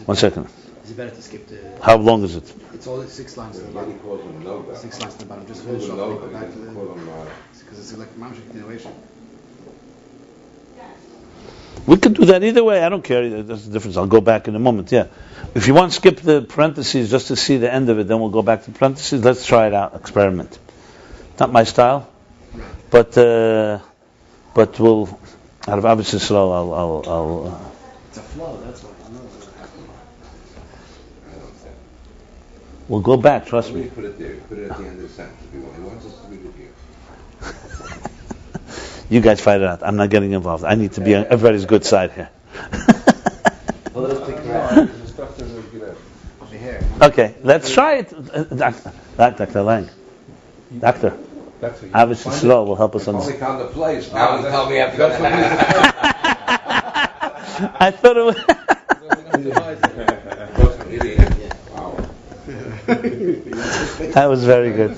1 second. Is it better to skip the... How long is it? It's all 6 lines to the He bottom. calls them no-go. 6 lines to the bottom. Just He calls finish them off and no-go. go He back to doesn't the... call them, Because it's like a continuation. We could do that either way. I don't care. That's the difference. I'll go back in a moment. Yeah. If you want to skip the parentheses just to see the end of it, then we'll go back to parentheses. Let's try it out. Experiment. Not my style, but we'll. Out of Abbas Yisrael, I'll It's a flow, that's why. I know what's happening. I don't think. we'll go back. Trust Let me me. put it there. Put it at the end of the sentence. If you want. He wants us to read it here. You guys fight it out. I'm not getting involved. I need to be on everybody's good side here. Over here. Okay, let's try it. Dr. Lang. Doctor. Abbas Yisrael will help us Only understand. found the place. Now you tell me after that. I thought it was. That was very good.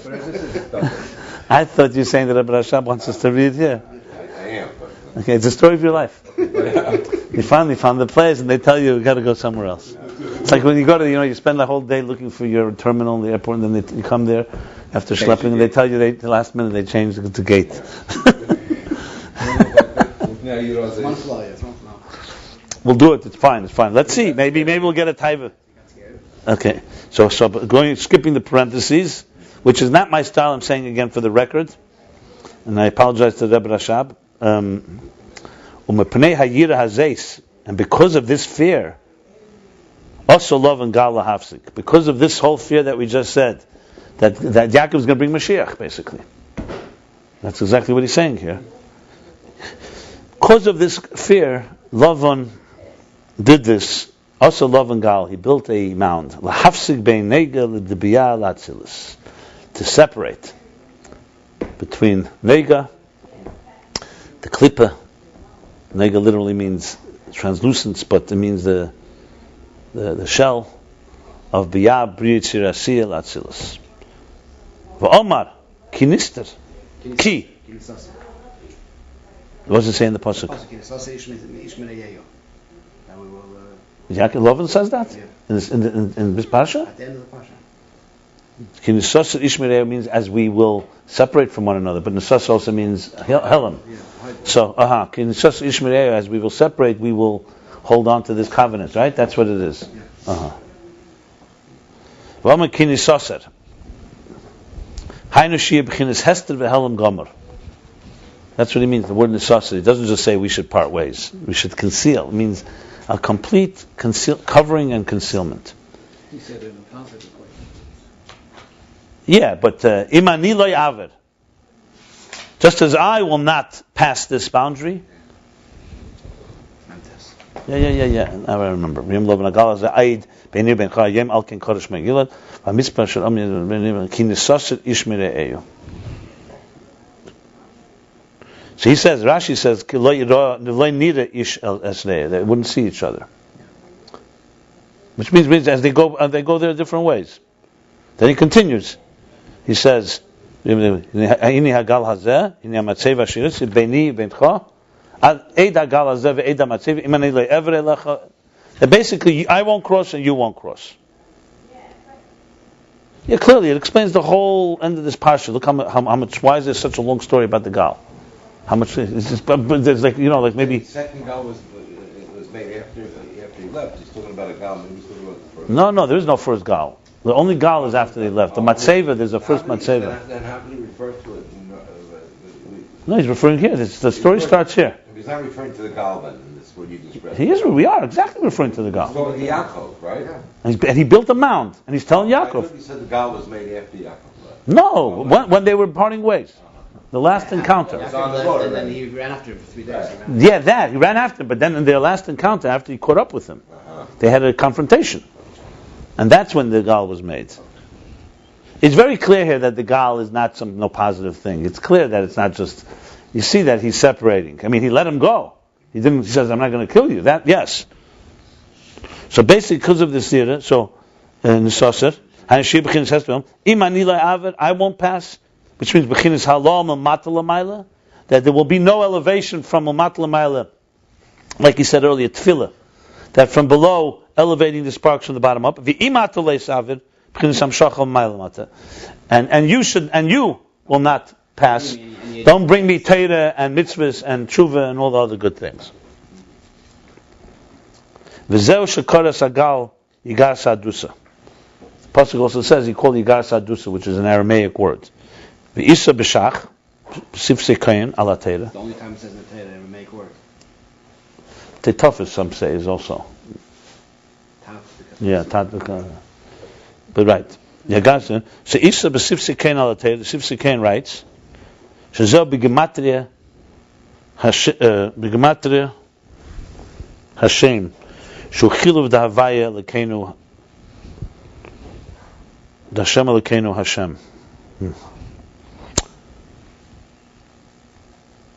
I thought you were saying that Rabbi Rashab wants us to read here. I am, but Okay, it's a story of your life. You finally found the place, and they tell you got to go somewhere else. It's like when you go to, you spend the whole day looking for your terminal in the airport, and then you come there after schlepping, and they tell you the last minute they changed the gate. It's one flow, yeah, it's one flow. We'll do it. It's fine. Let's see. Maybe we'll get a taiva. Okay. So skipping the parentheses, which is not my style. I'm saying again for the record, and I apologize to Rebbe Rashab. And because of this fear, also love and gal lahafsik. Because of this whole fear that we just said, that Yaakov is going to bring Mashiach, basically. That's exactly what he's saying here. Because of this fear, Laban did this. Also, Laban Gal, he built a mound. Lahafsik bein nega l'debiyah l'atzilis, to separate between nega, the klippa. Nega literally means translucence, but it means the shell of biyah b'riyitzir asiyah l'atzilis. V'omar kinister ki. What does it say in the pasuk? Yaakov Laban says that in this parasha. At the end of the pasha. Kinisosar ishmerei means as we will separate from one another, but nisos also means helam. So, kinisosar ishmerei, as we will separate, we will hold on to this covenant, right? That's what it is. V'amar kinisosar. Hainu shiyeh b'chinas hester v'helam gomer. That's what he means. The word nisosar. He doesn't just say we should part ways. We should conceal. It means a complete covering and concealment. He said in a positive way. Yeah, but imani lo yaver. Just as I will not pass this boundary. Yeah. Now I remember. Yom lo v'nagala za'ayid b'nir b'ncha yem al ken kodesh megilad v'mitzpah shel amir b'nir ki nisosar ishmerei. So he says, Rashi says, they wouldn't see each other. Which means as they go their different ways. Then he continues. He says, that basically, I won't cross and you won't cross. Yeah, clearly, it explains the whole end of this parsha. Look how much, why is there such a long story about the gal? How much is this? But there's like maybe. The second gal was made after he left. He's talking about a gal. Maybe he's talking about the first. No, there is no first gal. The only gal is after they left. The matzeva, there's a first matzeva. Then how can he refer to it? No, he's referring here. The story starts here. He's not referring to the gal then. That's what you just read. He is. We are exactly referring to the He's gal. talking to Yaakov, right? Yeah. And he built a mound, and he's telling I thought Yaakov. he said the gal was made after Yaakov left. No, when they were parting ways, the last encounter. It's on the road, And then right? he ran after him for 3 days. Yeah, he ran after him. But then in their last encounter, after he caught up with him, they had a confrontation, and that's when the gal was made. It's very clear here that the gal is not no positive thing. It's clear that it's not just. You see that he's separating. I mean, he let him go. He didn't. He says, "I'm not going to kill you." That yes. So basically, because of this theater, so Nisaser, and she begins says to him, "Imanila aver, I won't pass," which means bechinas halal mamatalamayla, that there will be no elevation from mamatalamayla, like he said earlier, tefillah, that from below elevating the sparks from the bottom up. And you will not pass. Don't bring me Torah and mitzvahs and tshuva and all the other good things. V'zeu shekara sagal yigar sadusa. The pasuk also says he called yigar sadusa, which is an Aramaic word. V'isa b'shach sifsei kain ala Torah. The only time it says in the Torah, Aramaic word. Tetofis, some say, is also. Yeah, but right. Yagarson. So Isa b'sifsei kain ala Torah. The sifsei kain writes, "Shezel b'gematria Hashem, shu chiluv da'havaya lekenu, d'Hashem lekenu Hashem."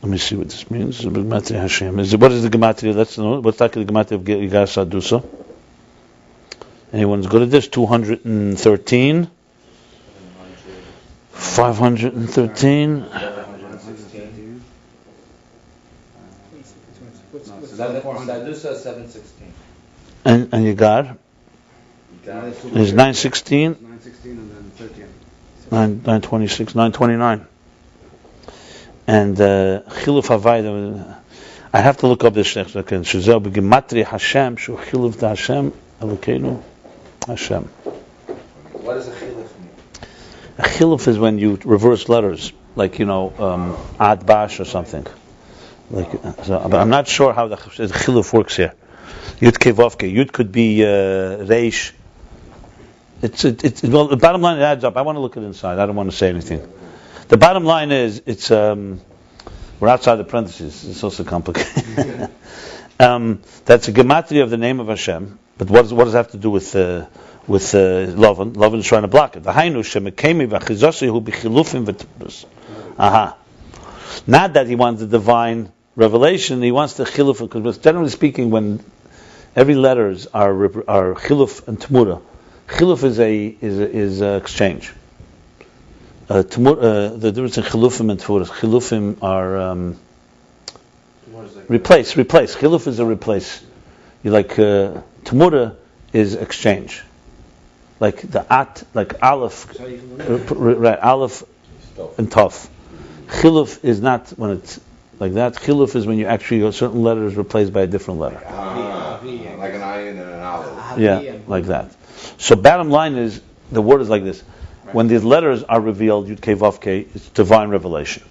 Let me see what this means. Gematria Hashem. What is the gematria? Let's know. What's like the gematria of Yigar Sadusa? Anyone's good at this? 213, 513. Sadusa 716. And Yigar is 916. 916 and then 13. 926, 929. And Chiluf Havayda, I have to look up this next second. Shazel b'gematria Hashem, shu Chiluf da Hashem, Elokeinu Hashem. What does a chiluf mean? A Chiluf is when you reverse letters, like, Ad Bash or something. But I'm not sure how the Chiluf works here. Yud Kevovke. Yud could be Reish. Well, the bottom line, it adds up. I want to look at it inside. I don't want to say anything. The bottom line is, we're outside the parentheses. It's also complicated. That's a gematria of the name of Hashem. But what does it have to do with Laban? Laban is trying to block it. Aha. Not that he wants the divine revelation. He wants the chiluf. Because generally speaking, when every letters are chiluf and tmura, chiluf is exchange. The difference in chilufim and tfuras. Chilufim are replace. Chiluf is a replace. You like tmura is exchange. Like the like aleph, right? Aleph and taf. Chiluf is not when it's like that. Chiluf is when you actually a certain letter is replaced by a different letter. Like an ayin and an aleph. Yeah, like that. So bottom line is the word is like this. When these letters are revealed, Yud Kei Vav Kei, it's divine revelation.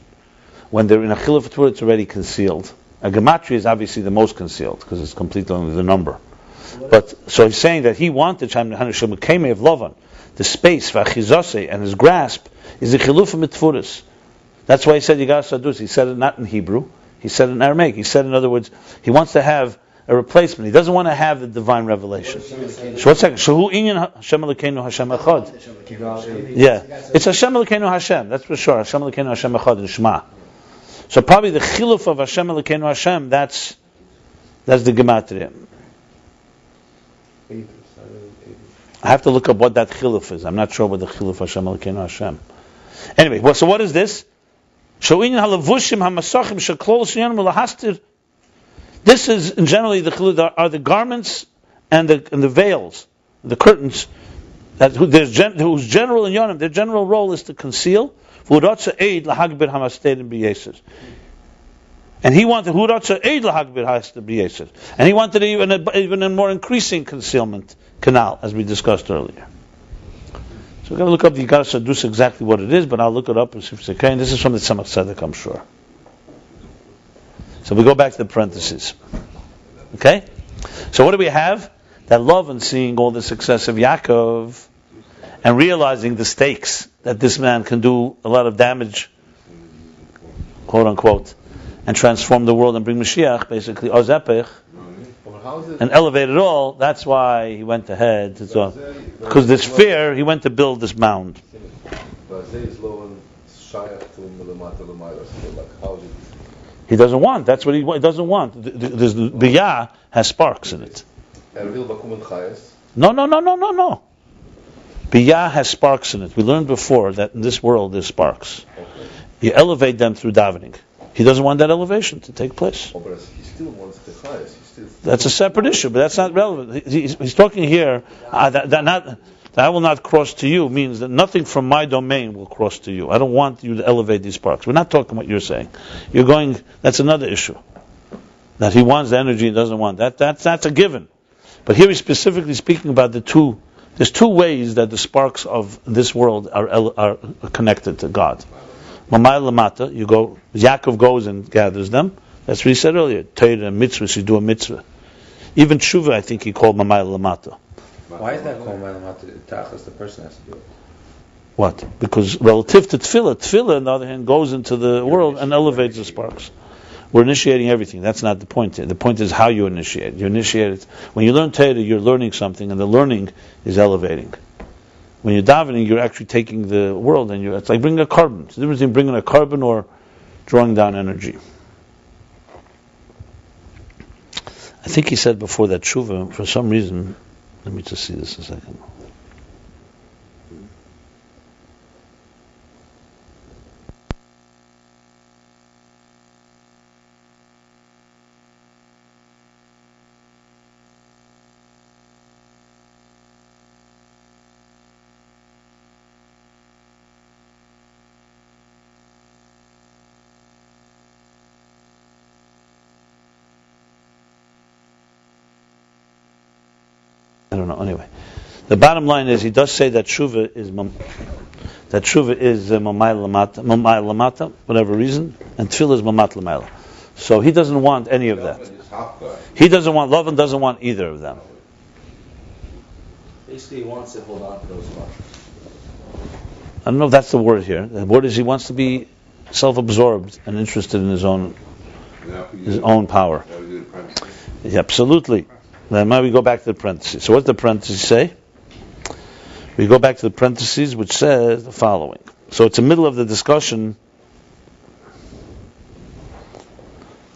When they're in a chiluf Torah, it's already concealed. A gematria is obviously the most concealed because it's completely only the number. But so he's saying that he wanted Hanashim Kemei of Lavan, the space v'achizase and his grasp is the chilufim mitfuris. That's why he said Yigar Sadus. He said it not in Hebrew. He said it in Aramaic. He said, in other words, he wants to have a replacement. He doesn't want to have the divine revelation. So what's that? Shahu inyan Hashem Elokeinu Hashem Echad. Yeah, it's Hashem Elokeinu Hashem. That's for sure. Hashem Elokeinu Hashem Echad and Shema. So probably the chiluf of Hashem Elokeinu Hashem. That's the gematria. I have to look up what that chiluf is. I'm not sure what the chiluf Hashem Elokeinu Hashem. Anyway, so what is this? Shahu inyan halavushim hamasachim shekol shenyan mulahastir. This is generally are the garments and the veils, the curtains, whose general in Yonim, their general role is to conceal. And he wanted even a more increasing concealment canal, as we discussed earlier. So we're going to look up the Yigar Sadus exactly what it is, but I'll look it up. This is from the Tzemach Tzedek, I'm sure. So we go back to the parentheses. Okay? So what do we have? That Laban, seeing all the success of Yaakov and realizing the stakes that this man can do a lot of damage, quote unquote, and transform the world and bring Mashiach, basically, Ozepech, and elevate it all. That's why he went ahead. Because this fear, he went to build this mound. He doesn't want. That's what he doesn't want. The Biyah has sparks in it. No. Biyah has sparks in it. We learned before that in this world there's sparks. You elevate them through davening. He doesn't want that elevation to take place. Oh, but he still wants the highest. That's a separate issue, but that's not relevant. He's talking here that I will not cross to you means that nothing from my domain will cross to you. I don't want you to elevate these sparks. We're not talking what you're saying. You're going. That's another issue. That he wants the energy and doesn't want that. That's a given. But here he's specifically speaking about the two. There's two ways that the sparks of this world are connected to God. Mamay lamata, you go. Yaakov goes and gathers them. That's what he said earlier. Torah and mitzvahs, you do a mitzvah. Even tshuva, I think he called mamay lamata. Why is that called mamay lamata? Tachlis, the person has to do it. What? Because relative to tefillah, on the other hand, goes into the world and elevates the sparks. We're initiating everything. That's not the point here. The point is how you initiate. You initiate it. When you learn Torah, you're learning something, and the learning is elevating. When you're davening, you're actually taking the world, and it's like bringing a carbon. It's the difference between bringing a carbon or drawing down energy. I think he said before that tshuva, for some reason, let me just see this a second. I don't know. Anyway, the bottom line is he does say that tshuva is mamay lamata, whatever reason, and tefillah is mamat lamayla. So he doesn't want any of that. He doesn't want Laban doesn't want either of them. Basically, he wants to hold on to those sparks. I don't know if that's the word here. The word is he wants to be self-absorbed and interested in his own power. Yeah, absolutely. Then now we go back to the parentheses. So what does the parentheses say? We go back to the parentheses, which says the following. So it's the middle of the discussion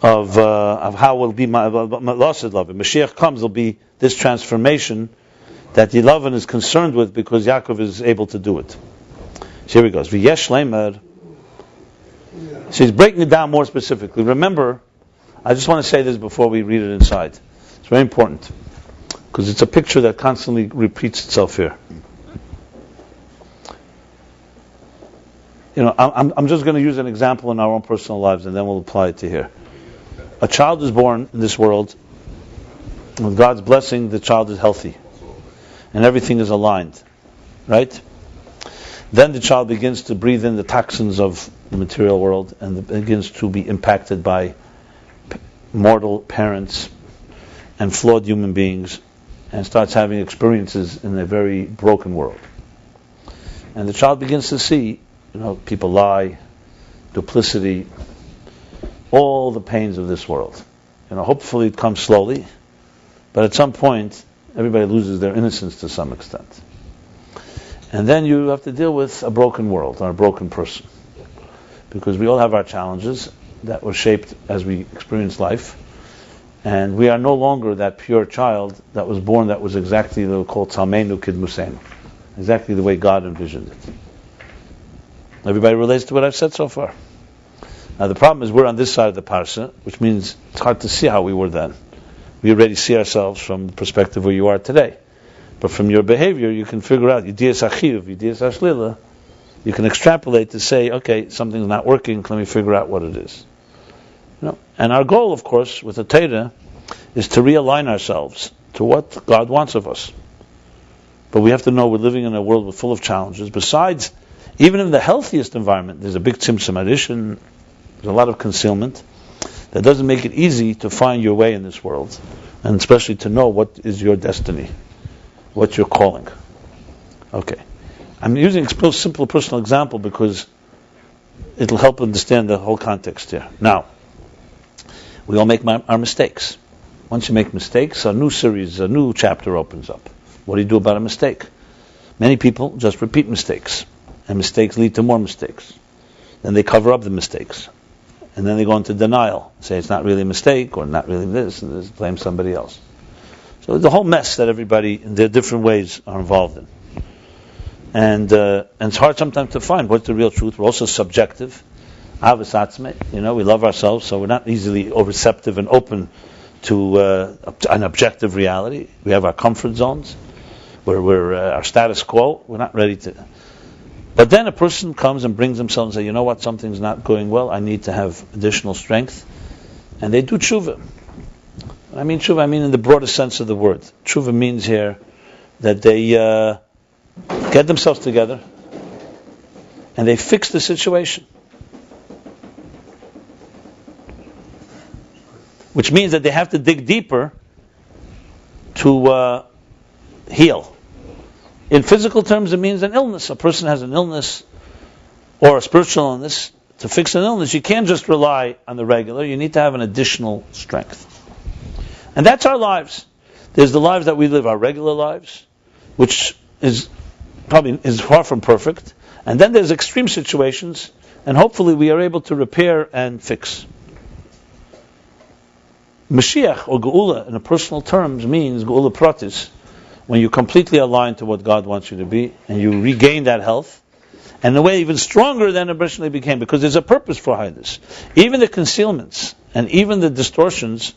of how will be lost love. When Mashiach comes, there'll be this transformation that Laban is concerned with because Yaakov is able to do it. So here he goes. V'yesh leimer. So he's breaking it down more specifically. Remember, I just want to say this before we read it inside. It's very important because it's a picture that constantly repeats itself here. You know, I'm just going to use an example in our own personal lives, and then we'll apply it to here. A child is born in this world. With God's blessing, the child is healthy, and everything is aligned, right? Then the child begins to breathe in the toxins of the material world, and begins to be impacted by mortal parents and flawed human beings, and starts having experiences in a very broken world. And the child begins to see, people lie, duplicity, all the pains of this world. Hopefully it comes slowly, but at some point, everybody loses their innocence to some extent. And then you have to deal with a broken world, or a broken person. Because we all have our challenges that were shaped as we experience life. And we are no longer that pure child that was born that was exactly what we call Tzalmeinu Kidmuseinu. Exactly the way God envisioned it. Everybody relates to what I've said so far. Now the problem is we're on this side of the parsha, which means it's hard to see how we were then. We already see ourselves from the perspective where you are today. But from your behavior, you can figure out, Yidiyas Achiv, Yidiyas Ashlila, you can extrapolate to say, okay, something's not working, let me figure out what it is. And our goal, of course, with the Torah, is to realign ourselves to what God wants of us. But we have to know we're living in a world full of challenges. Besides, even in the healthiest environment, there's a big tzimtzum addition, there's a lot of concealment. That doesn't make it easy to find your way in this world, and especially to know what is your destiny, what you're calling. Okay. I'm using a simple personal example because it'll help understand the whole context here. Now, we all make our mistakes. Once you make mistakes, a new series, a new chapter opens up. What do you do about a mistake? Many people just repeat mistakes, and mistakes lead to more mistakes. Then they cover up the mistakes, and then they go into denial, say it's not really a mistake, or not really this, and just blame somebody else. So the whole mess that everybody, in their different ways, are involved in. And it's hard sometimes to find what's the real truth. We're also subjective. Avos atzmei. We love ourselves, so we're not easily receptive and open to an objective reality. We have our comfort zones, we're our status quo. We're not ready to. But then a person comes and brings himself and says, you know what, something's not going well. I need to have additional strength, and they do tshuva. When I mean tshuva, I mean in the broadest sense of the word. Tshuva means here that they get themselves together and they fix the situation. Which means that they have to dig deeper to heal. In physical terms, it means an illness. A person has an illness or a spiritual illness. To fix an illness, you can't just rely on the regular. You need to have an additional strength. And that's our lives. There's the lives that we live, our regular lives, which is far from perfect. And then there's extreme situations, and hopefully we are able to repair and fix. Mashiach, or Geula, in a personal terms, means Geula Pratis, when you completely align to what God wants you to be, and you regain that health, and in a way even stronger than it originally became, because there's a purpose for this. Even the concealments, and even the distortions,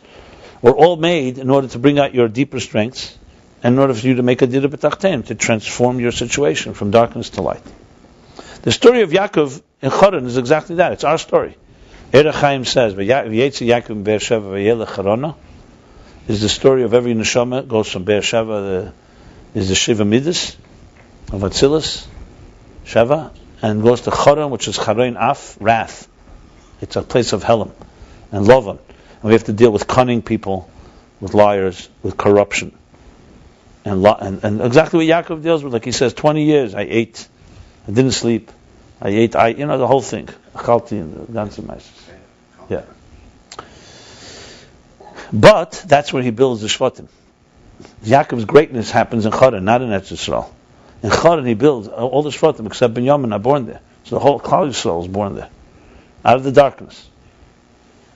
were all made in order to bring out your deeper strengths, and in order for you to make a dira b'tachteim, to transform your situation from darkness to light. The story of Yaakov in Choron is exactly that. It's our story. Erech Chaim says, "V'yetzi Yaakov Be'er Sheva v'yelech Charona," is the story of every neshama. Goes from Be'er Sheva, is the Shiva Midas of Atzilus, Sheva, and goes to Choron, which is Charein Af, wrath. It's a place of Helam and Laban, and we have to deal with cunning people, with liars, with corruption, and exactly what Yaakov deals with. Like he says, 20 years I ate, I didn't sleep, I ate, the whole thing. Yeah. But that's where he builds the Shvatim. Yaakov's greatness happens in Choron, not in Eretz Yisrael. In Choron he builds all the Shvatim except Binyamin are born there. So the whole Klal Yisrael is born there, out of the darkness.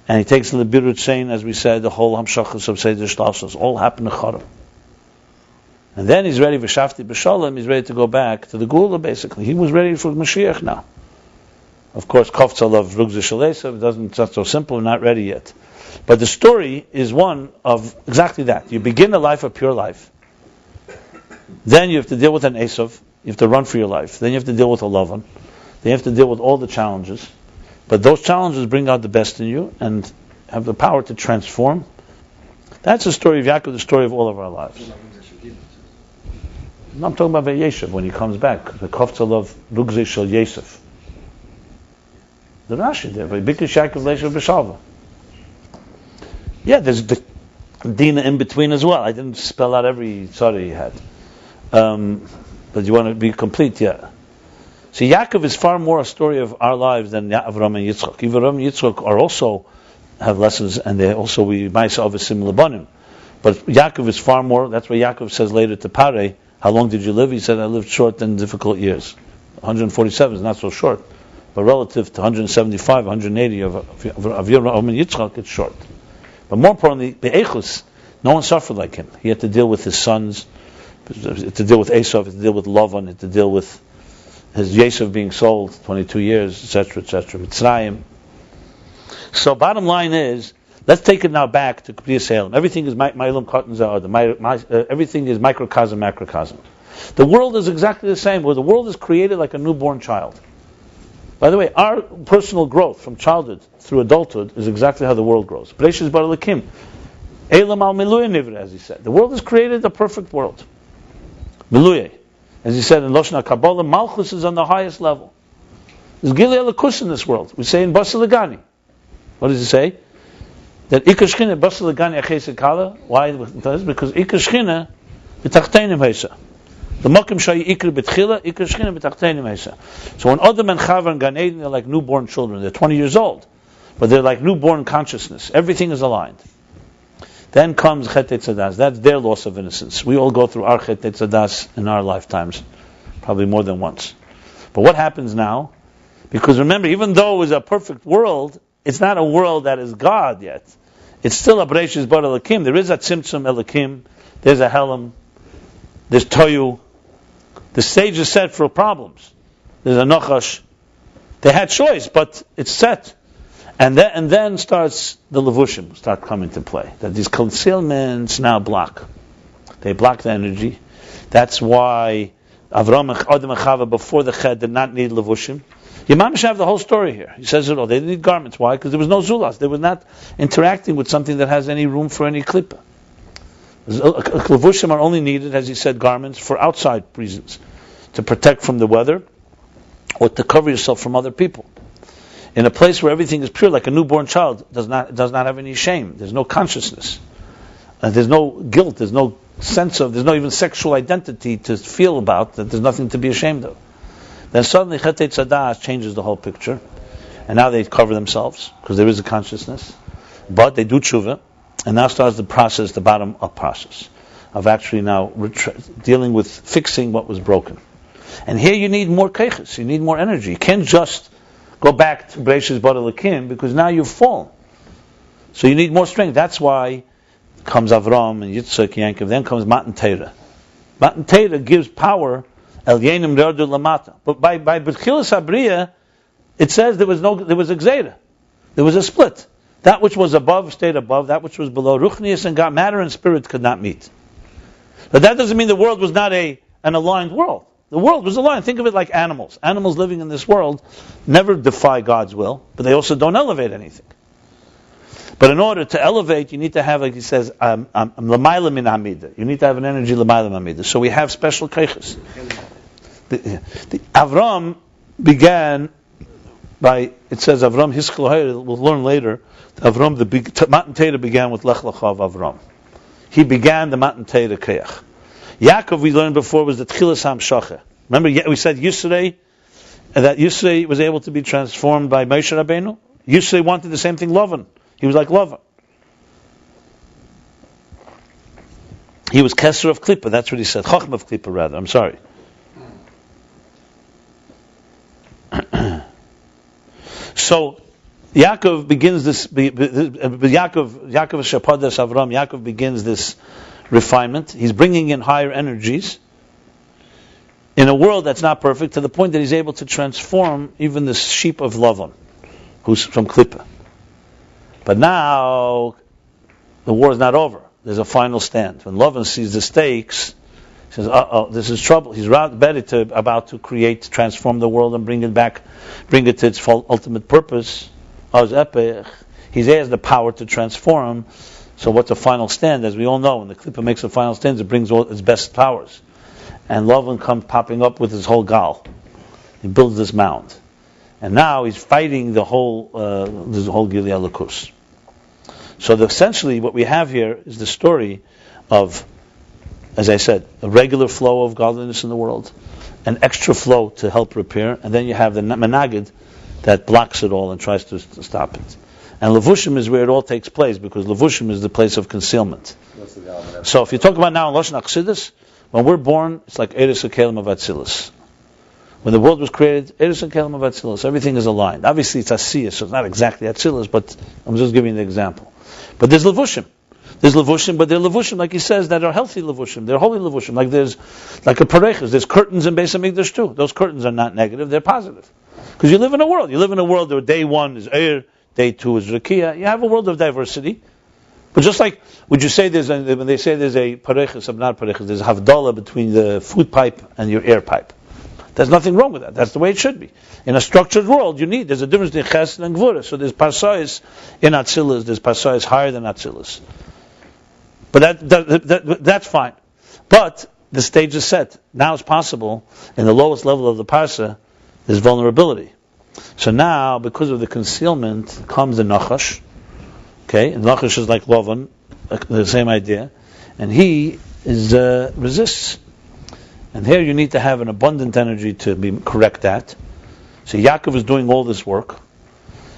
And he takes the Birut Sein, as we said, the whole Hamshachas of Seder Shlashos, all happen in Choron. And then he's ready for Shafti B'Shalom, he's ready to go back to the Geula, basically. He was ready for Mashiach now. Of course, Conceal of Rugze Shalesav, it's not so simple, we're not ready yet. But the story is one of exactly that. You begin a life of pure life. Then you have to deal with an Esav, you have to run for your life. Then you have to deal with a Laban. Then you have to deal with all the challenges. But those challenges bring out the best in you and have the power to transform. That's the story of Yaakov, the story of all of our lives. No, I'm talking about Vayishlach when he comes back. The Conceal of Rugze Shel Yosef. The Rashi there, Bikish Yaakov Leishav B'Shalva. Yeah, there's the Dina in between as well. I didn't spell out every tzara he had. But you want to be complete, yeah. So Yaakov is far more a story of our lives than Avram and Yitzchak. Avram and Yitzchak are also have lessons, and they also we Ma'aseh Avasim Labanim. But Yaakov is far more. That's why Yaakov says later to Parei, "How long did you live?" He said, "I lived short and difficult years." 147 is not so short, but relative to 175, 180 of Avram and Yitzchak, it's short. But more importantly, Be'echus, no one suffered like him. He had to deal with his sons, to deal with Esau, to deal with Lavan, to deal with his Yosef being sold 22 years, etc., etc. Mitzrayim. So bottom line is, let's take it now back to Kriya Salem. Everything is Ma'ilum Cotton Zahad. Everything is microcosm, macrocosm. The world is exactly the same, where the world is created like a newborn child. By the way, our personal growth from childhood through adulthood is exactly how the world grows. Breshis bar Elokim, Elam al Miluye Nivra, as he said. The world has created a perfect world. Miluye. As he said in Loshen HaKabbalah, Malchus is on the highest level. There's Gilei Elokus in this world. We say in Basilagani. What does he say? That Ikar Shchina Basilagani Aches Kala. Why? Because Ikar Shchina B'tachteinim Heisa. The Mokim Shayi Ikar B'tchila, Ikar Shchina B'tachteinim Heisa. So when Adam and Chava and Gan Eden, they're like newborn children. They're 20 years old, but they're like newborn consciousness. Everything is aligned. Then comes Chet Tzadas. That's their loss of innocence. We all go through our Chet Tzadas in our lifetimes, probably more than once. But what happens now? Because remember, even though it was a perfect world, it's not a world that is God yet. It's still a Bereshis Bar Elokim. There is a Tzimtzum Elokim. There's a Helam. There's Toyu. The stage is set for problems. There's a Nochash. They had choice, but it's set. And then starts the levushim, start coming to play. That these concealments now block. They block the energy. That's why Avram and Chava before the Ched did not need levushim. Yemamish have the whole story here. He says it all. They didn't need garments. Why? Because there was no zulas. They were not interacting with something that has any room for any klippa. Levushim are only needed, as he said, garments for outside reasons. To protect from the weather or to cover yourself from other people. In a place where everything is pure, like a newborn child does not have any shame. There's no consciousness. There's no guilt. There's no sense of. There's no even sexual identity to feel about. That there's nothing to be ashamed of. Then suddenly Chet Tzadah changes the whole picture, and now they cover themselves because there is a consciousness. But they do tshuva, and now starts the process, the bottom up process of actually now dealing with fixing what was broken. And here you need more keiches. You need more energy. You can't just go back to Breishis Bara Lakim because now you've fallen. So you need more strength. That's why comes Avram and Yitzchak, Yaakov. Then comes Matan Torah. Matan Torah gives power. El Yenim Rerdu Lamata. But by B'chilas Habriya, it says there was a Gzeira. There was a split. That which was above stayed above. That which was below. Ruchnius and God, matter and spirit could not meet. But that doesn't mean the world was not an aligned world. The world was aligned. Think of it like animals. Animals living in this world never defy God's will, but they also don't elevate anything. But in order to elevate, you need to have, like he says, l'mayla min hamida. You need to have an energy l'mayla min hamida. So we have special keiches. The Avram began by, it says Avram Hiskal, we'll learn later, Avram, the Matan Torah began with Lech Lecha of Avram. He began the Matan Torah Keach. Yaakov, we learned before, was the Tchilas HaMshacha. Remember, we said Yisrei, that Yisrei was able to be transformed by Moshe Rabbeinu. Yisrei wanted the same thing, Laban. He was like Laban. He was Kesser of Klippa, that's what he said. Chochm of Klippa, rather, I'm sorry. So, Yaakov begins this, Yaakov Shapadas Avram, Yaakov begins this refinement. He's bringing in higher energies in a world that's not perfect, to the point that he's able to transform even the sheep of Laban, who's from Klippa. But now the war is not over. There's a final stand. When Laban sees the stakes, he says, this is trouble. He's about to transform the world and bring it to its ultimate purpose. He has the power to transform. So what's the final stand? As we all know, when the Klippa makes a final stand, it brings all its best powers. And Laban comes popping up with his whole gal. He builds this mound. And now he's fighting the whole Gilead Lakus. So essentially what we have here is the story of, as I said, a regular flow of godliness in the world, an extra flow to help repair, and then you have the Menagid that blocks it all and tries to stop it. And Levushim is where it all takes place, because Levushim is the place of concealment. So if you talk about now in Lashon Achsidus, when we're born, it's like Eres HaKelim of Atzilus. When the world was created, Eres HaKelim of Atzilus, everything is aligned. Obviously it's Asiyah, so it's not exactly Atzilus, but I'm just giving you an example. But there's Levushim. There's Levushim, but they're Levushim, like he says, that are healthy Levushim. They're holy Levushim. Like there's, like a Parechas, there's curtains in Beis HaMikdash too. Those curtains are not negative, they're positive. Because you live in a world. You live in a world where day one is Eir, day two is Rakia. You have a world of diversity. But just like, would you say when they say there's a Parechas, not Parechas, there's a Havdalah between the food pipe and your air pipe. There's nothing wrong with that. That's the way it should be. In a structured world, there's a difference between Chesed and Gvura. So there's Parsais in Atzilus, there's Parsais higher than Atzilus. But that's fine. But the stage is set. Now it's possible, in the lowest level of the Parsa, there's vulnerability. So now, because of the concealment, comes the Nachash. Okay, and Nachash is like Lavan, the same idea. And he resists. And here you need to have an abundant energy to correct that. So Yaakov is doing all this work.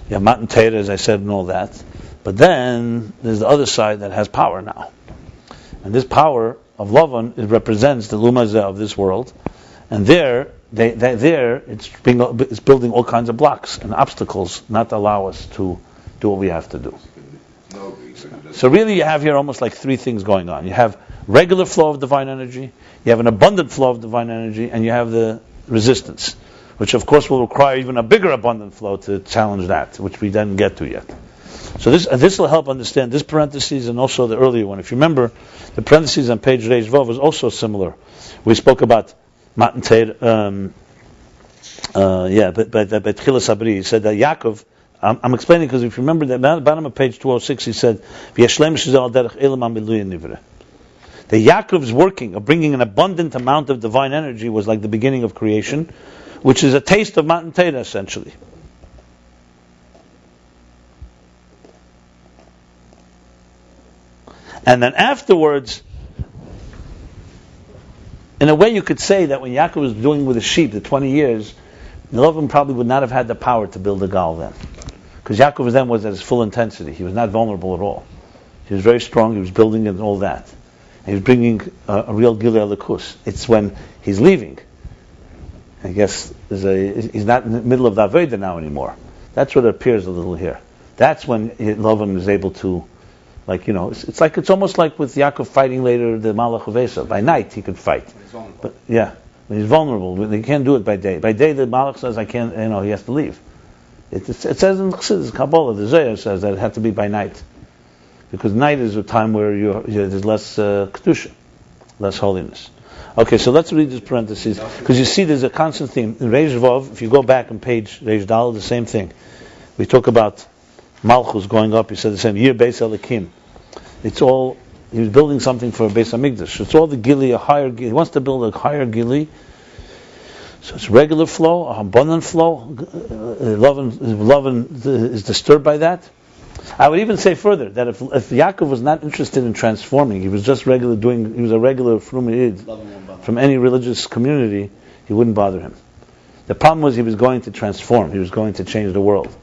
You have Matan Torah, as I said, and all that. But then there's the other side that has power now. And this power of Lavan, it represents the Lumazah of this world. And there it's building all kinds of blocks and obstacles not to allow us to do what we have to do. So really you have here almost like three things going on. You have regular flow of divine energy, you have an abundant flow of divine energy, and you have the resistance, which of course will require even a bigger abundant flow to challenge that, which we didn't get to yet. So this will help understand this parenthesis and also the earlier one. If you remember, the parentheses on page Reish Vav was also similar. We spoke about Matan Teir, but Tchilas Sabri, he said that Yaakov, I'm explaining because if you remember that at the bottom of page 206, he said, the Yaakov's working of bringing an abundant amount of divine energy was like the beginning of creation, which is a taste of Matan Teir essentially. And then afterwards, in a way you could say that when Yaakov was doing with the sheep, the 20 years, Laban probably would not have had the power to build a gal then. Because Yaakov then was at his full intensity. He was not vulnerable at all. He was very strong, he was building it and all that. And he was bringing a real Gilei Elikus. It's when he's leaving. I guess he's not in the middle of the Aveda now anymore. That's what it appears a little here. That's when Laban is able to, it's almost like with Yaakov fighting later the Malach of Esav. By night he could fight. But yeah, when he's vulnerable. They can't do it by day. By day the Malach says he has to leave. It says in Chassidus, Kabbalah, the Zohar says that it had to be by night. Because night is a time where there's less kedusha, less holiness. Okay, so let's read this parentheses. Because you see there's a constant theme. In Reish Vav, if you go back on page Reish Dal, the same thing. We talk about Malchus going up, he said the same, Ayin Beis Elikim. It's all, he was building something for Beis HaMikdash. It's all the Gili, a higher Gili. He wants to build a higher Gili. So it's regular flow, abundant flow. Laban is disturbed by that. I would even say further that if Yaakov was not interested in transforming, he was just he was a regular Frumayid from any religious community, he wouldn't bother him. The problem was he was going to transform, he was going to change the world.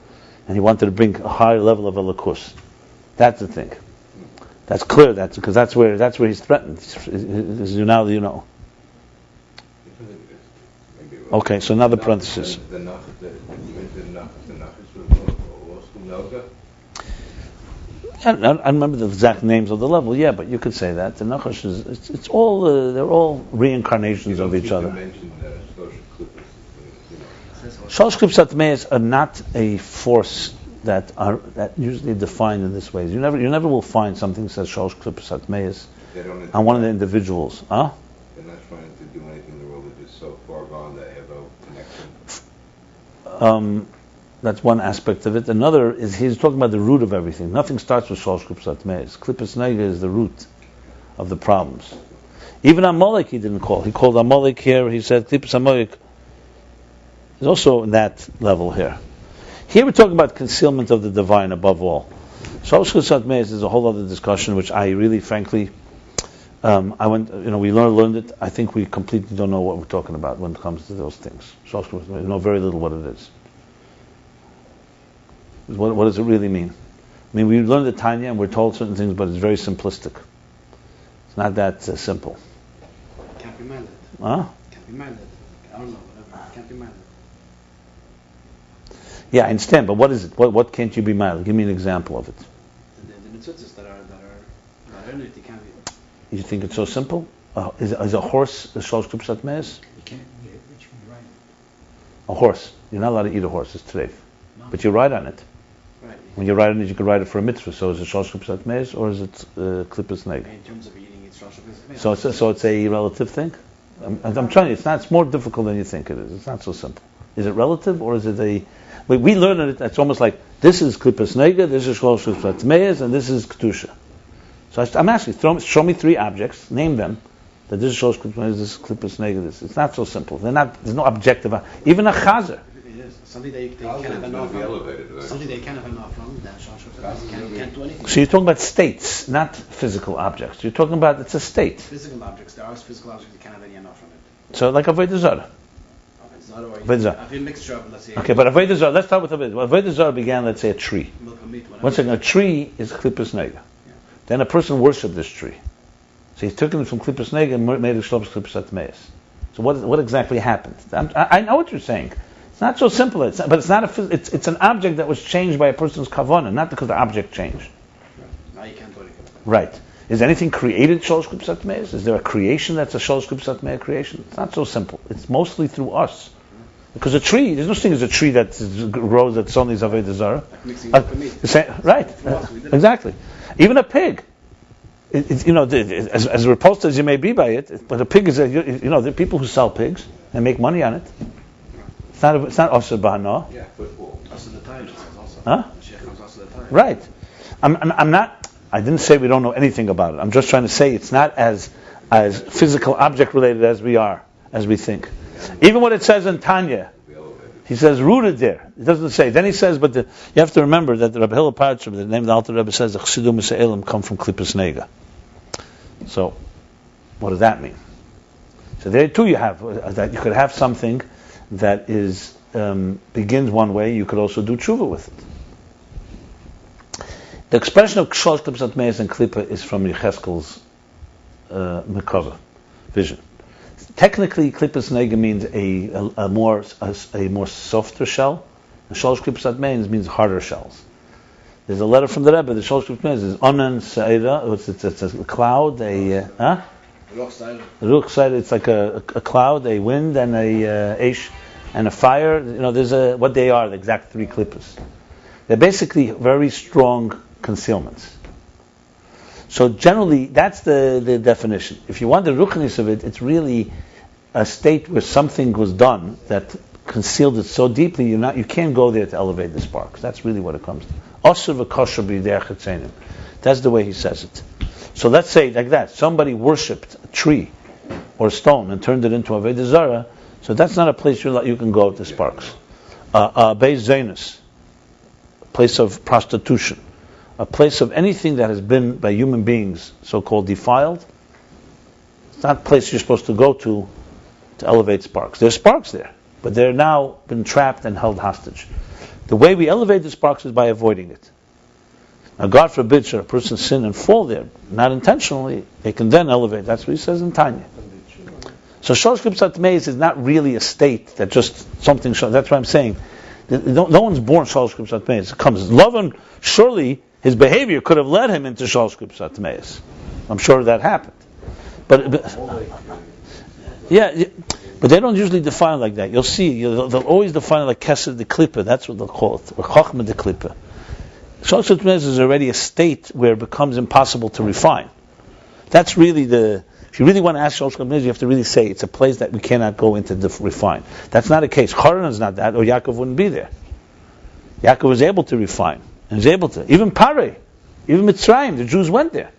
And he wanted to bring a higher level of elikus. That's the thing. That's clear. Because that's where he's threatened. As you know. Okay, so now the parenthesis. I don't remember the exact names of the level. Yeah, but you could say that the Nachash is. It's all. They're all reincarnations of each other. Shalosh Klipsat Meis are not a force that usually defined in this way. You never will find something that says Shalosh Klipsat Meis on one of the individuals. They're not trying to do anything in the world. They're just so far gone that they have no connection. That's one aspect of it. Another is he's talking about the root of everything. Nothing starts with Shalosh Klipsat Meis. Klippas Nega is the root of the problems. Even Amalek he didn't call. He called Amalek here. He said Klippas Amalek. There's also that level here. Here we're talking about concealment of the divine above all. Shalosh Klipsat Meis is a whole other discussion, which I really, frankly, we learned it. I think we completely don't know what we're talking about when it comes to those things. Shalosh Klipsat Meis, we know very little what it is. What does it really mean? I mean, we learned the Tanya and we're told certain things, but it's very simplistic. It's not that simple. Can't be minded. Huh? Can't be minded. I don't know, whatever. Can't be minded. Yeah, I understand, but what is it? What can't you be minded? Give me an example of it. The mitzutzos that are energy can't be. You think it's so simple? Is a horse a Shalosh Klipsat Meis? You can't eat it, but you can ride it. A horse. You're not allowed to eat a horse. It's treif. No. But you ride on it. Right. When you ride on it, you can ride it for a mitzvah. So is it Shalosh Klipsat Meis or is it Klippas Neg? In terms of eating, it's Shalosh Klipsat Meis. So it's a relative thing? I'm telling you, it's more difficult than you think it is. It's not so simple. Is it relative or is it a... We learn it, it's almost like, this is Klippas Nega, this is Shalosh Klipsat Meis, and this is Kedusha. So I'm asking, show me three objects, name them, that this is Shalosh Klipsat Meis, this is Klippas Nega, this. It's not so simple. There's no objective. Even a chazer. It is. Something they can't have enough from. Something they can't have enough from, then Shalosh Klipsat Meis can't do anything. So you're talking about states, not physical objects. You're talking about, it's a state. Physical objects, there are physical objects you can't have any enough from it. So like Avodah Zarah. Avodah Zarah. I've been mixture of, let's say. Okay, but Avodah Zarah, let's start with Avodah Zarah. Avodah Zarah began, let's say, a tree. Milk and meat. Once again, a tree is Klippas Nega. Yeah. Then a person worshipped this tree. So he took it from Klippas Nega and made it Shalosh Klipsat Meis. So what exactly happened? I know what you're saying. It's not so simple. It's an object that was changed by a person's kavanah, not because the object changed. Now you can't do anything. Right. Is anything created Shalosh Klipsat Meis? Is there a creation that's a Shalosh Klipsat Meis creation? It's not so simple. It's mostly through us. Because a tree, there's no such thing as a tree that grows that's only Avodah Zarah. Mixing with the meat. Right, exactly. Even a pig. As repulsed as you may be by it, but a pig is there are people who sell pigs and make money on it. It's not Osir Bahana. Yeah, football. Also the time, it says also. Huh? Mashiach comes also the time. Right. I'm not. I didn't say we don't know anything about it. I'm just trying to say it's not as physical object related as we think. Even what it says in Tanya, he says rooted there. It doesn't say. Then he says, but you have to remember that the Rabbi Hillel Parcher, the name of the Alter Rebbe, says the Chassidim Misaelim come from Klippas Nega. So, what does that mean? So there too you have that you could have something that is begins one way. You could also do tshuva with it. The expression of Kshol Klippas Atmeis and Klippa is from Yecheskel's Mekava vision. Technically, Klippas Nega means a more softer shell. And Shalosh Klippas Atmeis means harder shells. There's a letter from the Rebbe. The Shalosh Klippas Atmeis is Onan Seira. It's a cloud. Ruch Seira. It's like a cloud, a wind, and a Eish, and a fire. There's what they are. The exact three klippas. They're basically very strong concealments. So generally, that's the definition. If you want the ruchnis of it, it's really a state where something was done that concealed it so deeply you can't go there to elevate the sparks. That's really what it comes to. Osir v'kosher b'yidei chetzenim. That's the way he says it. So let's say like that. Somebody worshipped a tree or a stone and turned it into a Avodah Zarah. So that's not a place you can go to sparks. Beis Zainus, a place of prostitution. A place of anything that has been by human beings so-called defiled. It's not a place you're supposed to go to elevate sparks. There's sparks there, but they're now been trapped and held hostage. The way we elevate the sparks is by avoiding it. Now, God forbid should a person sin and fall there, not intentionally, they can then elevate. That's what he says in Tanya. So Shalosh Klippas Atmeis is not really a state that just something. That's what I'm saying. No one's born Shalosh Klippas Atmeis. It comes. Laban, surely his behavior could have led him into Shalosh Klippas Atmeis. I'm sure that happened. But they don't usually define it like that. You'll see, they'll always define it like Kesed the Klippa. That's what they'll call it, or Chochmah the Klippa. Shalosh Klippas Atmeis is already a state where it becomes impossible to refine. That's really if you really want to ask Shalosh Klippas Atmeis, you have to really say it's a place that we cannot go into to refine. That's not the case. Haran is not that, or Yaakov wouldn't be there. Yaakov was able to refine. And was able to. Even Parei, even Mitzrayim, the Jews went there.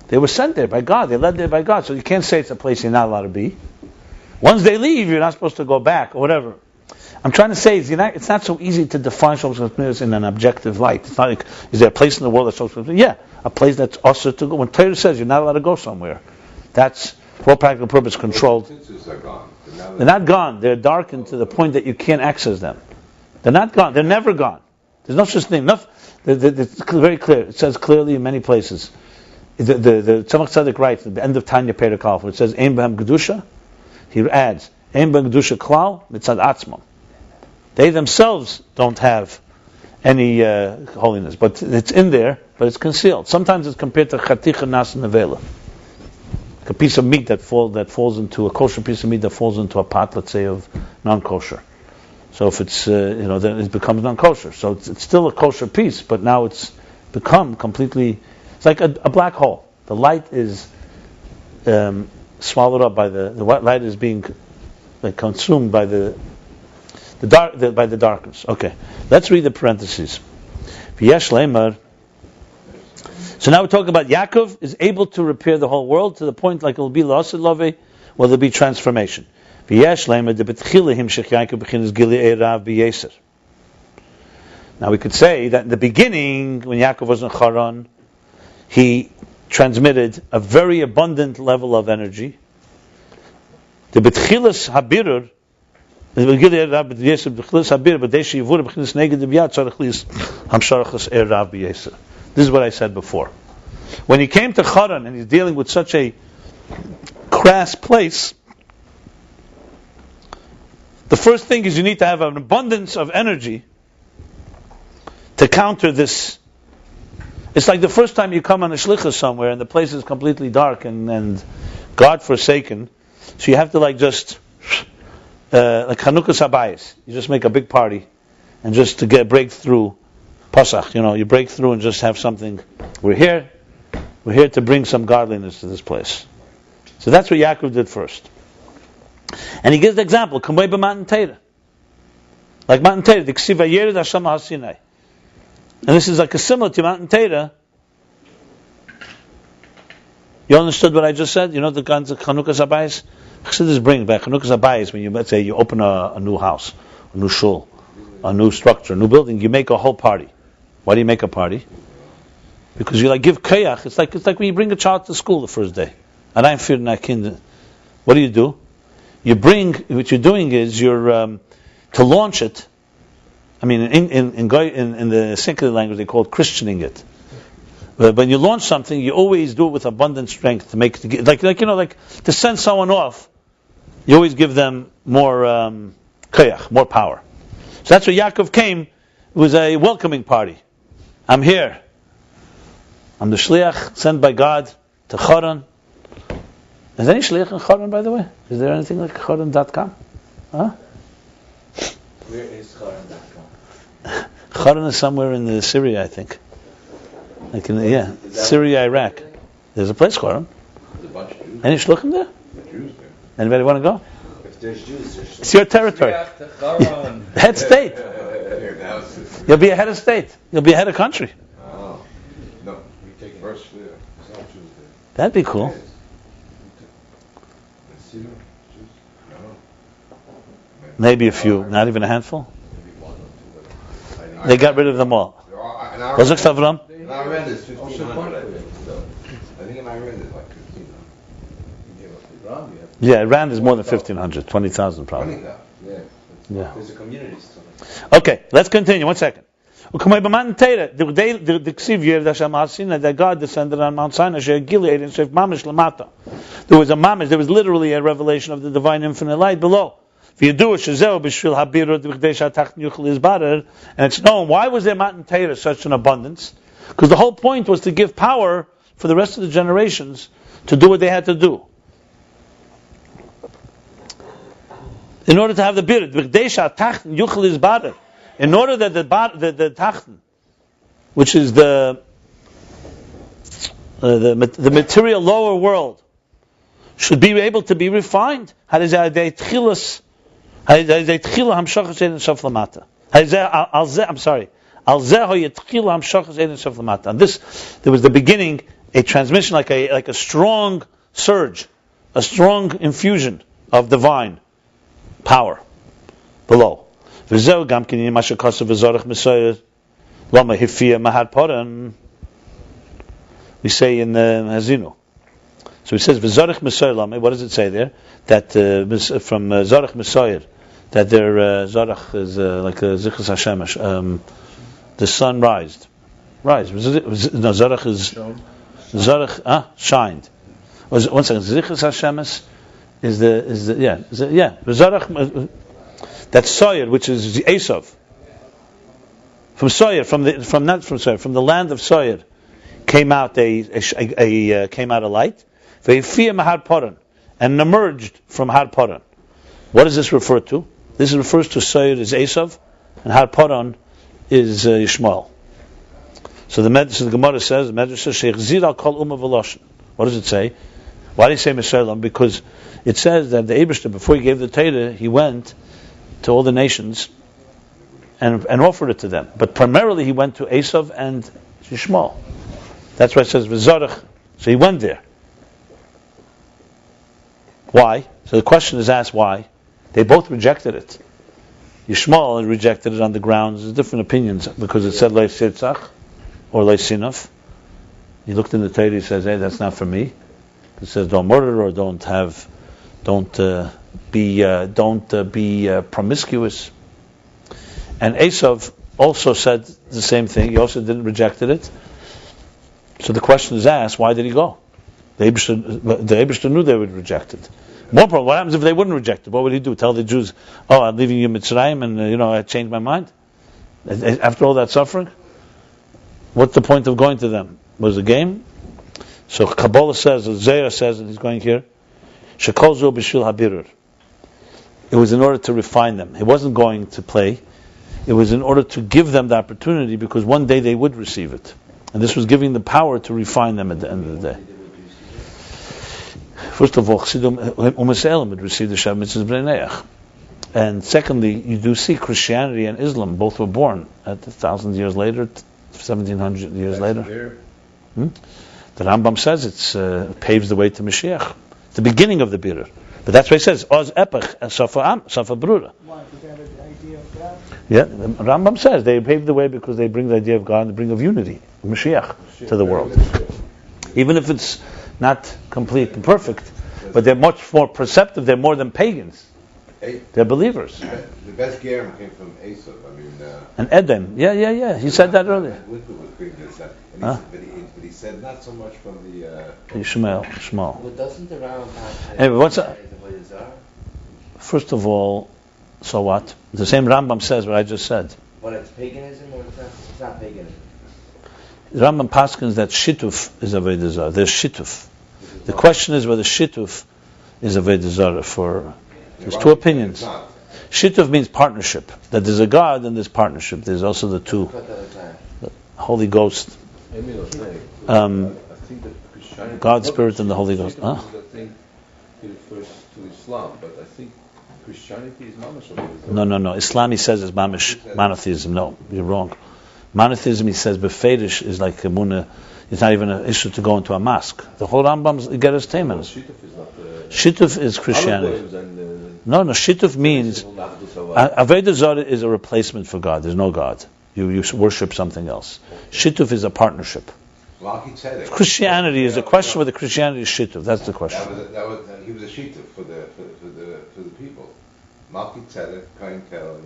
They were sent there by God. They led there by God. So you can't say it's a place you're not allowed to be. Once they leave, you're not supposed to go back or whatever. I'm trying to say it's not so easy to define Shalosh Klippas Atmeis in an objective light. It's not like, is there a place in the world that's Shalosh Klippas Atmeis? Yeah, a place that's also to go. When Torah says you're not allowed to go somewhere, that's for all practical purpose controlled. They're not gone. They're darkened to the point that you can't access them. They're not gone. They're never gone. There's no such thing. It's very clear. It says clearly in many places. The Tzemach Tzedek writes at the end of Tanya Perek Aleph, where it says Ein Behem Kedusha, he adds Ein Behem Kedusha Klal Mitzad Atzmam. They themselves don't have any holiness, but it's in there, but it's concealed. Sometimes it's compared to Chaticha Nas Nevela, a piece of meat that falls into a kosher piece of meat that falls into a pot, let's say, of non-kosher. So if it's, then it becomes non-kosher. So it's still a kosher piece, but now it's become completely, it's like a black hole. The light is swallowed up by the white light is being consumed by the darkness. Okay, let's read the parentheses. V'yesh leimar. So now we're talking about Yaakov is able to repair the whole world to the point like it will be l'asad love, will there be transformation. Now we could say that in the beginning, when Yaakov was in Haran, he transmitted a very abundant level of energy. The betchilas habirur, this is what I said before. When he came to Haran and he's dealing with such a crass place, the first thing is you need to have an abundance of energy to counter this. It's like the first time you come on a shlichus somewhere and the place is completely dark and God-forsaken. So you have to just like Chanukas Habayis. You just make a big party, and just to break through Pasach. You break through and just have something. We're here to bring some godliness to this place. So that's what Yaakov did first. And he gives the example, Kamei b'Matan Torah. Like Matan Torah, the Ksiv Vayered Hashem HaSinai. And this is like a similar to Matan Torah. You understood what I just said? You know the kinds of Chanukas Habayis? Chassidus bring back Chanukas Habayis when let's say you open a new house, a new shul, a new structure, a new building, you make a whole party. Why do you make a party? Because you give kayach. It's like when you bring a child to school the first day. And I'm feeling that kind. What do? What you're doing is you're to launch it. I mean, in the secular language they call it Christianing it. But when you launch something, you always do it with abundant strength to make it, like to send someone off. You always give them more kayach, more power. So that's where Yaakov came. It was a welcoming party. I'm here. I'm the shliach sent by God to Choron. Is there any shliach in Choron, by the way? Is there anything like Choron.com? Huh? Where is Choron.com? Choron is somewhere in Syria, I think. Syria, Iraq. There's a place Choron. There's a bunch of Jews. Any shluchim there? Jews there. Anybody want to go? If there's Jews, there's It's your territory. Head state. You'll be a head of state. You'll be a head of country. Oh. No. First, there's no Jews there. That'd be cool. Maybe a few, not even a handful. They got rid of them all. Was it Stavram? In Iran is 1,500, I think. So, I think in Iran is like 1,500. Yeah, Iran is more than 1,500, 20,000 probably. 20,000. Yeah. Yeah. There's a community still. Okay, let's continue. 1 second. The ksiv that God descended on Mount Sinai. There was literally a revelation of the divine infinite light below. And it's known. Why was there Matan Torah such an abundance? Because the whole point was to give power for the rest of the generations to do what they had to do. In order to have the birid, in order that the tachten, which is the material lower world, should be able to be refined. And this, there was the beginning, a transmission like a strong surge, a strong infusion of divine power below. We say in Hazinu. So it says v'zarich mesoyer. What does it say there? That from zarich mesoyer, that their zarich is like a zichus Hashem. The sun rise. Zarich is zarich shined. One second. Zichus Hashem is Zarich. That's Soyer, which is the Esav. From Soyer, from the land of Soyer, came out a light. And emerged from Har Paran. What does this refer to? This refers to Soyer as Esav, and Har Paran is Yishmael. So the Gemara says, what does it say? Why do you say Mesolam? Because it says that the Eibishter, before he gave the Torah, he went to all the nations and offered it to them. But primarily he went to Esav and Yishmael. That's why it says V'zarach. So he went there. Why? So the question is asked why. They both rejected it. Yishmael rejected it on the grounds, there's different opinions, because it said Leif Sitzach or Leif Sinaf. He looked in the Torah, he says, hey, that's not for me. It says don't murder or don't be promiscuous. And Esav also said the same thing. He also didn't rejected it. So the question is asked, why did he go? The Eibishter knew they would reject it. More problem, what happens if they wouldn't reject it? What would he do? Tell the Jews, oh, I'm leaving you Mitzrayim and I changed my mind? After all that suffering? What's the point of going to them? Was it a game? So Kabbalah says, Zayah says, and he's going here, Shekolzu b'shvil habirur. it was in order to refine them. It wasn't going to play. It was in order to give them the opportunity, because one day they would receive it. And this was giving the power to refine them at the end of the day. First of all, Chassidim would receive the Shav Mitzvahs B'nai Neach. And secondly, you do see Christianity and Islam both were born at 1,000 years later, 1,700 years later. The Rambam says it paves the way to Mashiach. It's the beginning of the Birur. But that's what he says, Oz Epech, Safa Brura. Why? Because they have the idea of God? Yeah, the Rambam says they pave the way because they bring the idea of God and they bring of unity, Mashiach, to the world. Even if it's not complete and perfect, but they're much more perceptive, they're more than pagans. They're believers. The best Gerim came from Esav. And Eden, yeah. He said that earlier. But he said not so much from the Shmuel. Well, doesn't the Rambam Anyway, what's that? First of all, so what? The same Rambam says what I just said. But it's paganism or it's not paganism? The Rambam paskins that shituf is avodah zarah. There's shituf. The question is whether shituf is avodah zarah. There's two opinions. Shituf means partnership. That there's a God and there's partnership. There's also the two. The Holy Ghost. God's Spirit and the Holy Ghost. I think it refers to Islam, but I think Christianity is mamash. No. Islam, he says, is mamish monotheism. No, you're wrong. Monotheism, he says, befedish is like a munah. It's not even an issue to go into a mosque. The whole Rambam's Geras Teimans. Shituf is Christianity. No, Shituf means avodah zarah is a replacement for God. There's no God. You worship something else. Shituf is a partnership. Christianity is a question whether Christianity is Shituf. That's the question. He was a Shituf for the people. Malki Tzedek, Conceal,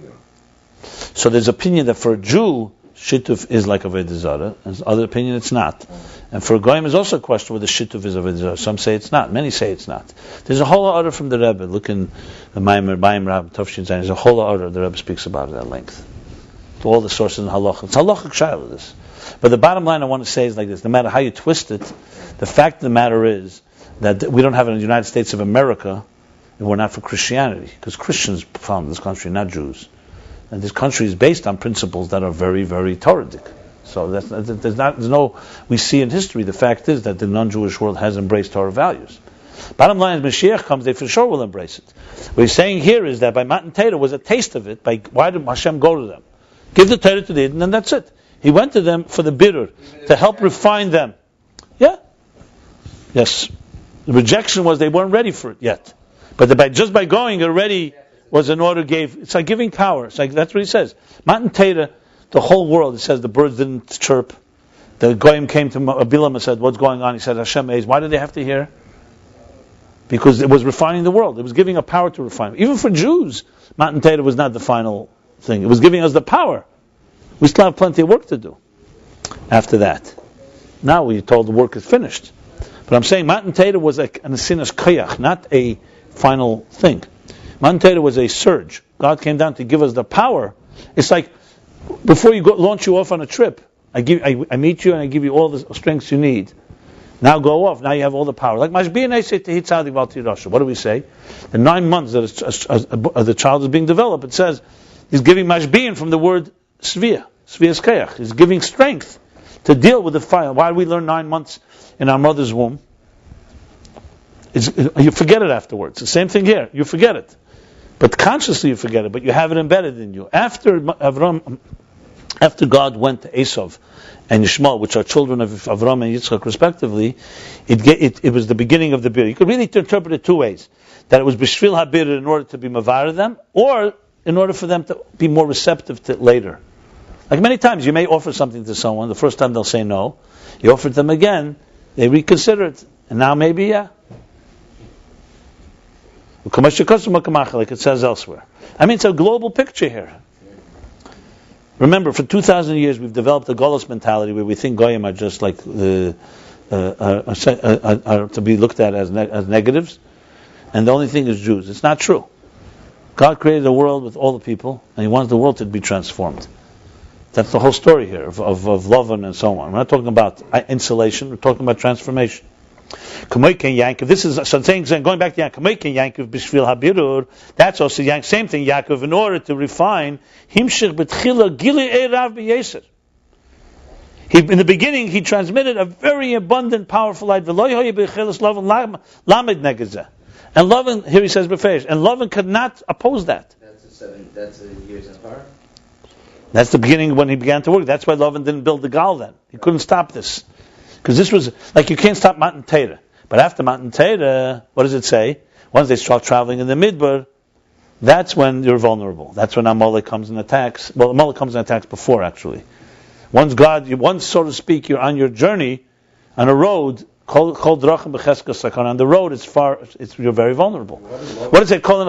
So there's opinion that for a Jew, Shituf is like avodah zarah, and other opinion it's not. And for a Goyim is also a question whether Shituf is avodah zarah. Some say it's not. Many say it's not. There's a whole order from the Rebbe. Look in the Mayim Rab Tovshin Zayin. There's a whole order. The Rebbe speaks about it at length. To all the sources in Halach. It's halachic shayla this. But the bottom line I want to say is like this: no matter how you twist it, the fact of the matter is that we don't have it in the United States of America, and we're not for Christianity, because Christians founded this country, not Jews. And this country is based on principles that are very, very Toradic. So there's no. We see in history the fact is that the non-Jewish world has embraced Torah values. Bottom line is, Mashiach comes, they for sure will embrace it. What he's saying here is that by Matan Torah was a taste of it. Why did Hashem go to them? Give the Torah to the Eden, and that's it. He went to them for the birur, to help refine them. Yeah. Yes. The rejection was they weren't ready for it yet. But just by going already was an order gave. It's like giving power. It's like that's what he says. Matan Torah, the whole world. It says the birds didn't chirp. The Goyim came to Bilam and said, "What's going on?" He said, "Hashem is." Why did they have to hear? Because it was refining the world. It was giving a power to refine. Even for Jews, Matan Torah was not the final thing. It was giving us the power. We still have plenty of work to do after that. Now we're told the work is finished. But I'm saying Matan Torah was like an asinas koyach, not a final thing. Matan Torah was a surge. God came down to give us the power. It's like before you launch you off on a trip, I meet you and I give you all the strengths you need. Now go off. Now you have all the power. Like Mashbi and I say to Hitzadik Valtirasha. What do we say? The 9 months that the child is being developed, it says he's giving Mashbiin from the word Svia. Svias Kayach. He's giving strength to deal with the fire. Why do we learn 9 months in our mother's womb? You forget it afterwards. The same thing here. You forget it. But consciously you forget it, but you have it embedded in you. After God went to Esav and Yishmael, which are children of Avram and Yitzchak respectively, it was the beginning of the bir. You could really interpret it two ways. That it was Bishvil HaBir in order to be Mavar them, or in order for them to be more receptive to it later. Like many times you may offer something to someone, the first time they'll say no, you offer it them again, they reconsider it, and now maybe yeah. Like it says elsewhere. I mean, it's a global picture here. Remember, for 2,000 years we've developed a Golos mentality where we think Goyim are just like are to be looked at as negatives, and the only thing is Jews. It's not true. God created a world with all the people, and He wants the world to be transformed. That's the whole story here of Laban and so on. We're not talking about insulation, we're talking about transformation. Kamoiken Yaakov. This is so saying going back to Kamoiken Yaakov b'shvil habirur. That's also same thing. Yaakov, in order to refine himshich betchila gili erav b'yeser. In the beginning, he transmitted a very abundant, powerful light. And Laban, here he says b'feish, and Laban could not oppose that. That's a years in far. That's the beginning when he began to work. That's why Laban didn't build the gal then. He couldn't stop this. Because this was, like you can't stop Matan Torah. But after Matan Torah, what does it say? Once they start traveling in the Midbar, that's when you're vulnerable. That's when Amalek comes and attacks. Well, Amalek comes and attacks before, actually. Once, so to speak, you're on your journey, on a road, on the road, you're very vulnerable. What does it call?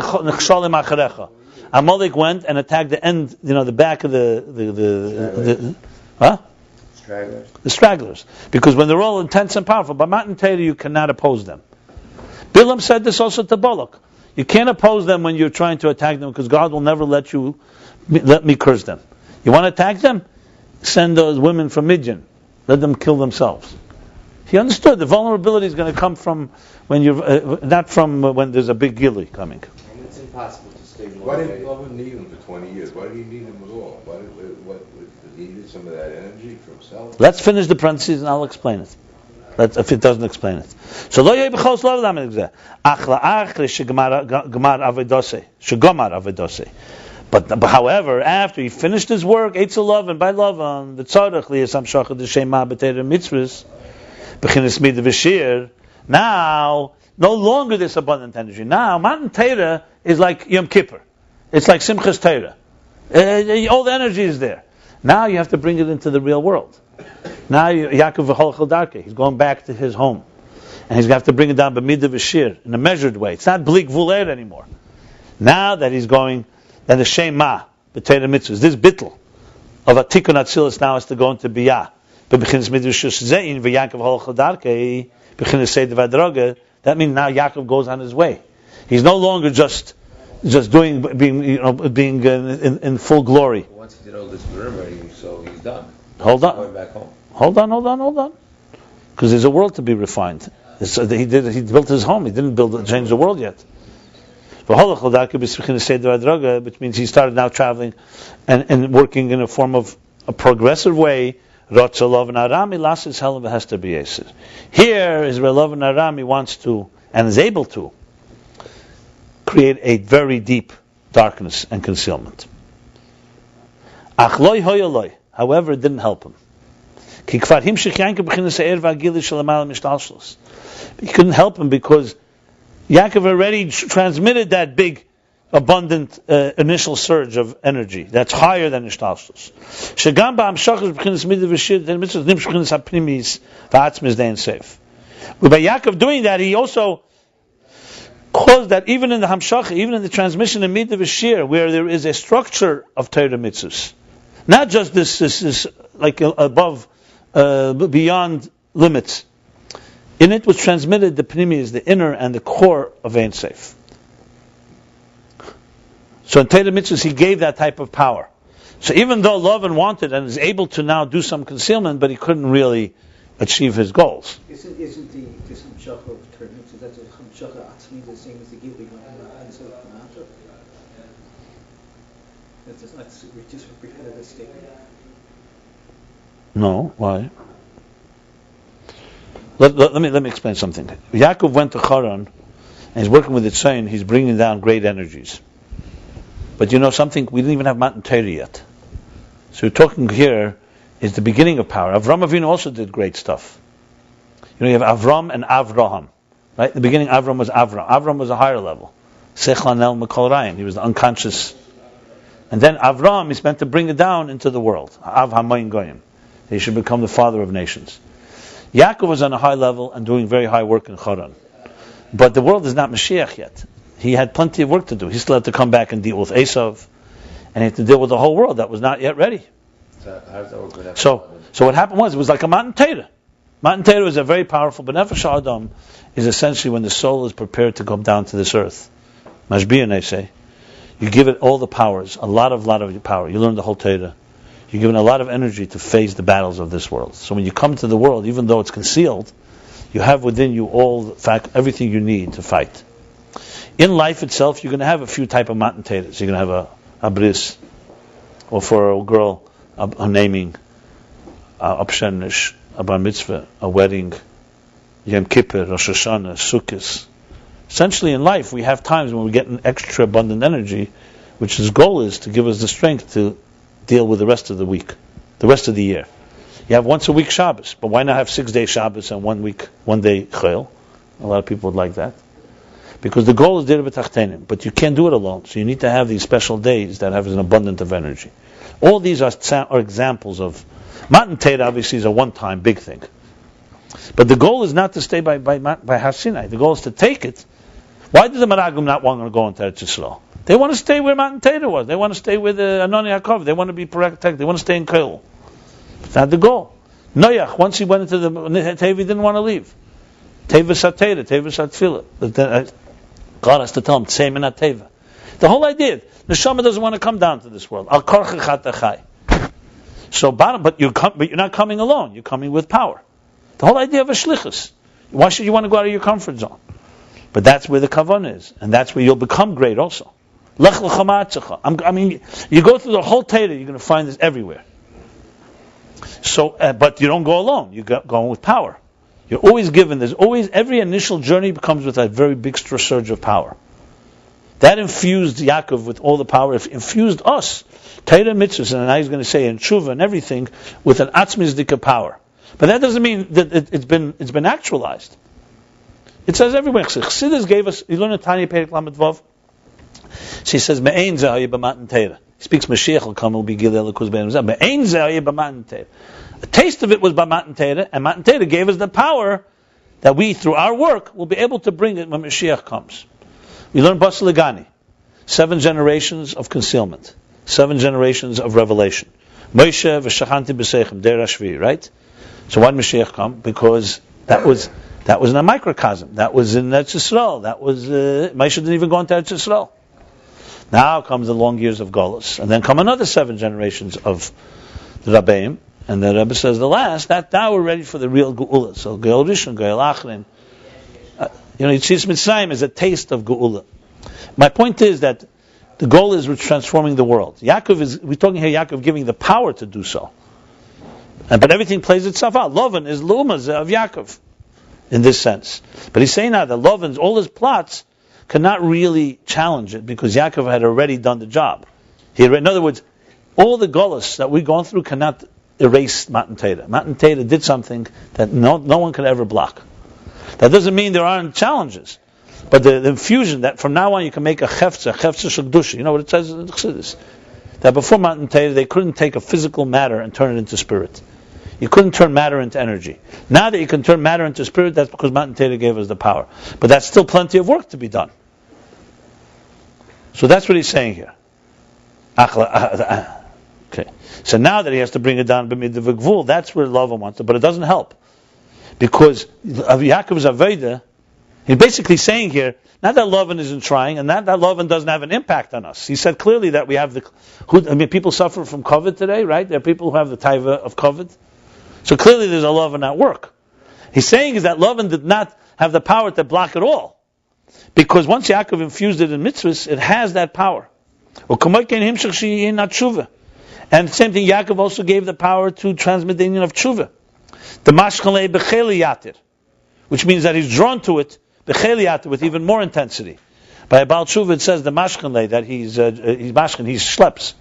Amalek went and attacked the end, the back of the stragglers. Because when they're all intense and powerful, by Matan Torah you cannot oppose them. Bilam said this also to Balak. You can't oppose them when you're trying to attack them, because God will never let me curse them. You want to attack them? Send those women from Midian. Let them kill themselves. He understood the vulnerability is going to come from when you're not from when there's a big gili coming. And it's impossible to stay more. Why didn't Laban need him for 20 years? Why did he need him at all? He needed some of that energy for himself? Let's finish the parentheses and I'll explain it. If it doesn't explain it. So lo yebechos lo lamed gzeh. Achla achre shegmar avedose. But however, after he finished his work, Eitzel Lavan by Lavan, the tzarech liyasam shachad d'shema b'teir mitzvahs, b'chinas midah v'shir. Now, no longer this abundant energy. Now, Matan Torah is like Yom Kippur. It's like Simchas Torah. All the energy is there. Now you have to bring it into the real world. Now Yaakov v'holchel darkei. He's going back to his home, and he's going to have to bring it down b'midah v'shir in a measured way. It's not blik vuler anymore. Now that he's going. Then the Shema, B'Teira Mitzvahs, this bittul of a Tikkun Atzilus now has to go into Biyah. But B'chinas Midrash Zein, V'Yaakov Holchel Darkei, B'chinas Seder V'Adroga, that means now Yaakov goes on his way. He's no longer just being in full glory. Once he did all this murmuring, so he's done. Hold on. Going back home. Hold on. Because there's a world to be refined. He built his home. He didn't change the world yet. Which means he started now traveling and working in a form of a progressive way. Here is where Lavan Arami wants to and is able to create a very deep darkness and concealment. However, it didn't help him. He couldn't help him because Yaakov already transmitted that big, abundant initial surge of energy that's higher than Ishtalshlus. By Yaakov doing that, he also caused that even in the Hamshach, even in the transmission of Midah V'Shir, where there is a structure of Torah mitzvahs, not just this like above, beyond limits. In it was transmitted the pnimi, the inner and the core of Ein Sof. So in Torah mitzvahs, he gave that type of power. So even though Lavan wanted and is able to now do some concealment, but he couldn't really achieve his goals. Isn't this hamshach of Torah mitzvahs, that's a hamshach atzmi, the same as the gili and so on? That's just a repetitive statement. No, why? Let me explain something. Yaakov went to Haran and he's working with Itzayin. He's bringing down great energies. But you know something? We didn't even have Matan Torah yet. So we're talking here is the beginning of power. Avram Avinu also did great stuff. You have Avram and Avraham. Right? In the beginning, Avram was Avram. Avram was a higher level. Sechlanel Mekol Ryan. He was the unconscious. And then Avram is meant to bring it down into the world. Av Hamayim Goyim. He should become the father of nations. Yaakov was on a high level and doing very high work in Haran. But the world is not Mashiach yet. He had plenty of work to do. He still had to come back and deal with Esav, and he had to deal with the whole world that was not yet ready. So what happened was, it was like a Matan Torah. Matan Torah is a very powerful, but Nefesh Adam is essentially when the soul is prepared to come down to this earth. Mashbiyan, they say. You give it all the powers, a lot of power. You learn the whole Torah. You're given a lot of energy to face the battles of this world. So when you come to the world, even though it's concealed, you have within you everything you need to fight. In life itself, you're going to have a few type of matan Torahs. You're going to have a bris, or for a girl, a naming, a pshenish, a bar mitzvah, a wedding, Yom Kippur, Rosh Hashanah, Sukkot. Essentially, in life, we have times when we get an extra abundant energy, which his goal is to give us the strength to deal with the rest of the week, the rest of the year. You have once a week Shabbos, but why not have 6-day Shabbos and 1 day Chayil? A lot of people would like that. Because the goal is Dir B'Tachtenim, but you can't do it alone, so you need to have these special days that have an abundance of energy. All these are examples of Matan Torah. Obviously is a one-time big thing, but the goal is not to stay by Har Sinai. The goal is to take it. Why did the Meraglim not want to go into Eretz Yisrael? They want to stay where Matan Torah was. They want to stay with Anon Yaakov. They want to be protected. They want to stay in Kol. It's not the goal. Noach, once he went into the Teva, he didn't want to leave. Teva Satera, Teva Satfila. God has to tell him, Tzei Min HaTeva. The whole idea, Neshama doesn't want to come down to this world. Al Korchach Atachai. So, but you're not coming alone. You're coming with power. The whole idea of a shlichus. Why should you want to go out of your comfort zone? But that's where the kavanah is, and that's where you'll become great also. Lech l'chama atzecha. I mean, you go through the whole Torah, you're going to find this everywhere. So, but you don't go alone. You're going with power. You're always given. Every initial journey comes with a very big surge of power. That infused Yaakov with all the power. It infused us, Torah mitzvahs, and now he's going to say in tshuva and everything, with an atzmizdika power. But that doesn't mean that it's been actualized. It says everywhere. Chassidus gave us. You learn a Tanya Perek Lamed Vav. She says me'ein zeh b'matan Torah. He speaks Mashiach will come will be gilel l'kuz be'en zeh. Me'ein zeh b'matan Torah. A taste of it was by Matan Torah, and Matan Torah gave us the power that we, through our work, will be able to bring it when Mashiach comes. We learn Basel Legani, 7 generations of concealment, 7 generations of revelation. Moshe v'shachanti b'seichem der Ashvi, right? So why did Mashiach come? Because that was in a microcosm. That was in Eretz Yisrael. That was Moshe didn't even go into Eretz Yisrael. Now comes the long years of Golus, and then come another 7 generations of the Rabbeim. And the Rebbe says the last, that now we're ready for the real Geula. So Geul Rishon, Geul Achrin. Yitzis Mitzrayim is a taste of Geula. My point is that the goal is transforming the world. We're talking here Yaakov giving the power to do so. But everything plays itself out. Laban is Lumas of Yaakov in this sense. But he's saying now that Laban's, all his plots cannot really challenge it because Yaakov had already done the job. In other words, all the Golas that we've gone through cannot erase Matan Torah. Matan Torah did something that no one could ever block. That doesn't mean there aren't challenges, but the infusion that from now on you can make a chefza shekdusha. You know what it says in the Chassidus? That before Matan Torah they couldn't take a physical matter and turn it into spirit. You couldn't turn matter into energy. Now that you can turn matter into spirit, that's because Matan Torah gave us the power. But that's still plenty of work to be done. So that's what he's saying here. Okay. So now that he has to bring it down b'midah v'gvul, that's where Lavan wants it, but it doesn't help. Because of Yaakov's Aveda, he's basically saying here, not that Lavan isn't trying, and that Lavan doesn't have an impact on us. He said clearly that we have people suffer from COVID today, right? There are people who have the taiva of COVID. So clearly there's a Lavan at work. He's saying is that Lavan did not have the power to block it all. Because once Yaakov infused it in mitzvahs, it has that power. And the same thing, Yaakov also gave the power to transmit the union of tshuva. The mashchalei b'cheli yatir, which means that he's drawn to it, b'cheli yatir, with even more intensity. By baal tshuva it says the mashchalei, that he's mashchan, he schleps.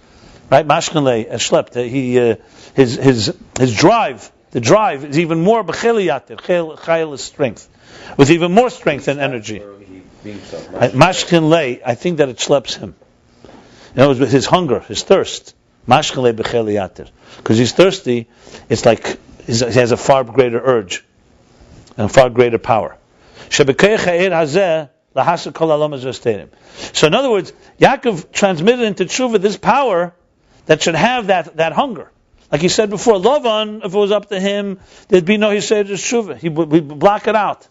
Right? Mashchalei, schlept. His drive, the drive is even more b'cheli yatir, chayil is strength. With even more strength and energy. Mashchalei, I think that it schleps him. In other words, with his hunger, his thirst. Mashchalei b'cheli yatir. Because he's thirsty, it's like he has a far greater urge and a far greater power. So in other words, Yaakov transmitted into tshuva this power that should have that hunger. Like he said before, Lavan, if it was up to him, there'd be no Yisrael tshuva. He would block it out.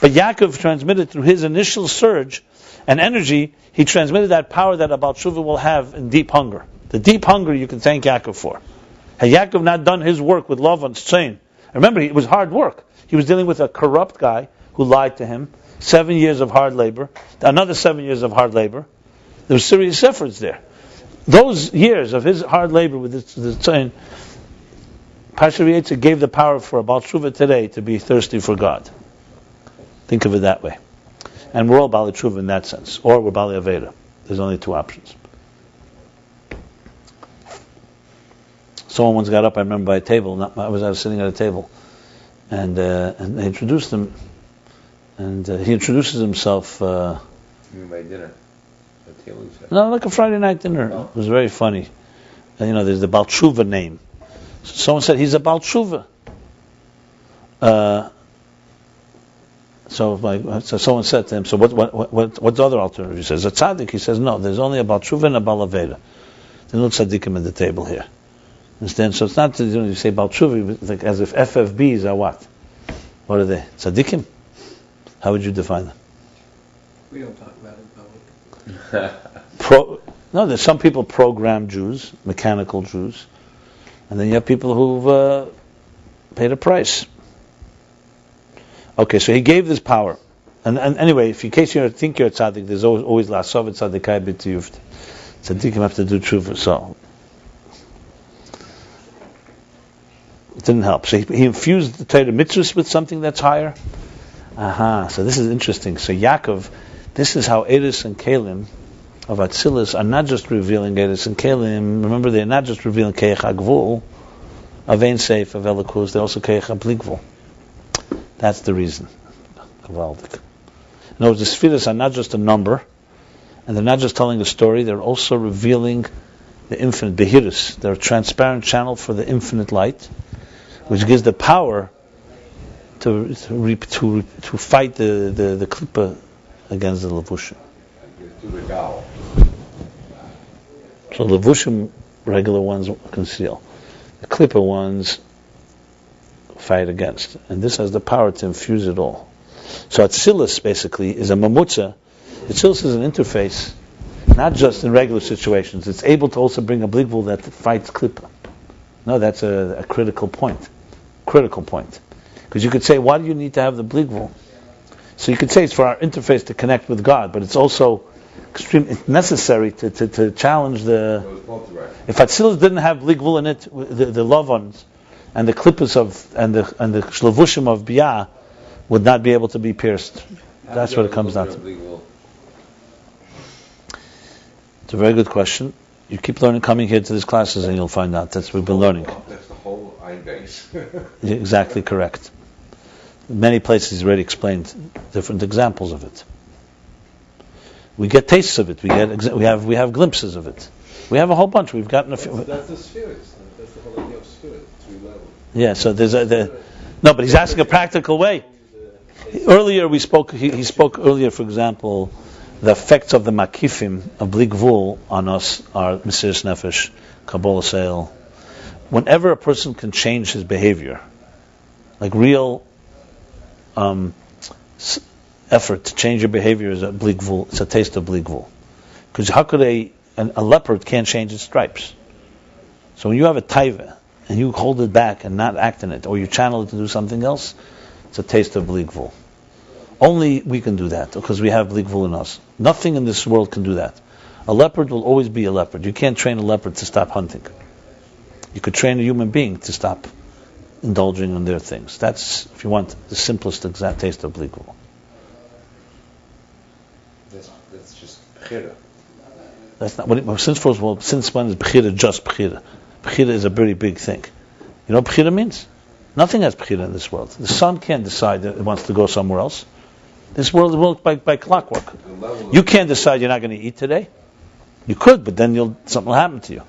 But Yaakov transmitted through his initial surge and energy, he transmitted that power that a baal tshuva will have in deep hunger. The deep hunger you can thank Yaakov for. Had Yaakov not done his work with Lavan's chain, Remember, it was hard work. He was dealing with a corrupt guy who lied to him. 7 years of hard labor. Another 7 years of hard labor. There were serious efforts there. Those years of his hard labor with this tzon, Pasha V'Yetzer gave the power for a Baal Tshuva today to be thirsty for God. Think of it that way. And we're all Baal Tshuva in that sense. Or we're Baal Aveda. There's only two options. Someone once got up, I remember, by a table. I was sitting at a table. And they introduced him. And he introduces himself... You mean by dinner? No, like a Friday night dinner. Oh. It was very funny. And, there's the Baal Tshuva name. So someone said, he's a Baal Tshuva. So someone said to him, so what's the other alternative? He says, a tzaddik. He says, no, there's only a Baal Tshuva and a Baal Aveda. There's no tzaddikim at the table here. Understand? So it's not, you say Baal Tshuva, like as if FFBs are what? What are they? Tzaddikim? How would you define them? We don't talk about it in public. No, there's some people programmed Jews, mechanical Jews, and then you have people who've paid a price. Okay, so he gave this power, and anyway, in case you think you're a tzaddik, there's always la'asov tzaddikai b'tiyuvt. Tzaddikim have to do tshuva, so it didn't help. So he infused the Torah mitzvahs with something that's higher. So this is interesting. So Yaakov, this is how Eris and Kalim of Atzilus are not just revealing Eris and Kalim. Remember, they're not just revealing Keich HaGvul, Avein Seif, of Elikus, they're also Keich HaBligvul. That's the reason. Gewaldig. No, the Spheres are not just a number, and they're not just telling a story, they're also revealing the infinite Behirus. They're a transparent channel for the infinite light, which gives the power to fight the klippa against the levushim. So levushim, regular ones conceal. The klippa ones fight against. And this has the power to infuse it all. So Atzilus basically is a mamutza. Atzilus is an interface, not just in regular situations. It's able to also bring a bligvul that fights klippa. No, that's a critical point. Critical point. Because you could say, why do you need to have the bligvul? So you could say it's for our interface to connect with God, but it's also extremely necessary to challenge the... If Atzilus didn't have bligvul in it, the Lavans and the klippas and the shlevushim of Biyah would not be able to be pierced. That's what it comes down to. It's a very good question. You keep learning, coming here to these classes, and you'll find out. That's what we've been learning. That's the whole Ayin Beis. Exactly correct. Many places he's already explained different examples of it. We get tastes of it. We have glimpses of it. We have a whole bunch. We've gotten a few. That's the spheres. That's the whole idea of spirit. 3 levels. Yeah. So there's no, but he's asking a practical way. Earlier we spoke. He spoke earlier, for example, the effects of the makifim of bligvul on us are Mesiras Nefesh, Kabbalah Seil. Whenever a person can change his behavior, like real effort to change your behavior is a bligvul. It's a taste of bligvul. Because how could a leopard can't change its stripes? So when you have a taiva and you hold it back and not act in it, or you channel it to do something else, it's a taste of bligvul. Only we can do that because we have bligvul in us. Nothing in this world can do that. A leopard will always be a leopard. You can't train a leopard to stop hunting. You could train a human being to stop indulging in their things. That's, if you want, the simplest exact taste of bligvul. That's just bechira. That's not what it, since when is bechira just bechira? Bechira is a very big thing. You know what bechira means? Nothing has bechira in this world. The sun can't decide that it wants to go somewhere else. This world is worked by clockwork. You can't decide you're not going to eat today. You could, but then something will happen to you.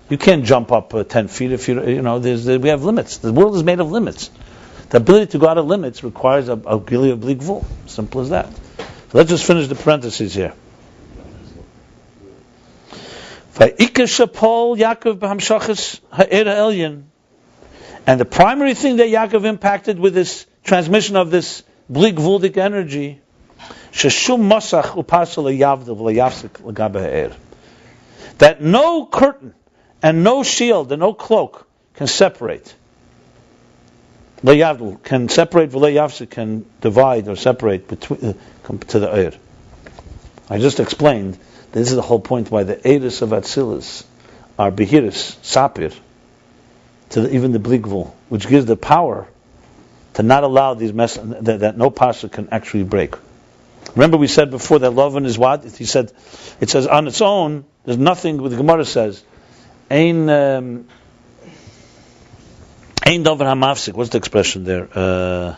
You can't jump up 10 feet if we have limits. The world is made of limits. The ability to go out of limits requires a gili of bligvul. Simple as that. So let's just finish the parentheses here. And the primary thing that Yaakov impacted with this transmission of this bligvuldik energy, that no curtain and no shield and no cloak can separate lo yavdil, can separate, v'lo yafsik, can divide or separate between to the Eir. I just explained, this is the whole point why the Eiris of Atzilus are Behiris, Sapir, to even the Bligvul, which gives the power to not allow these that no pasha can actually break. Remember we said before that Laban is what? He said, it says on its own, there's nothing, what the Gemara says, Ein Dover Hamafsik, what's the expression there? The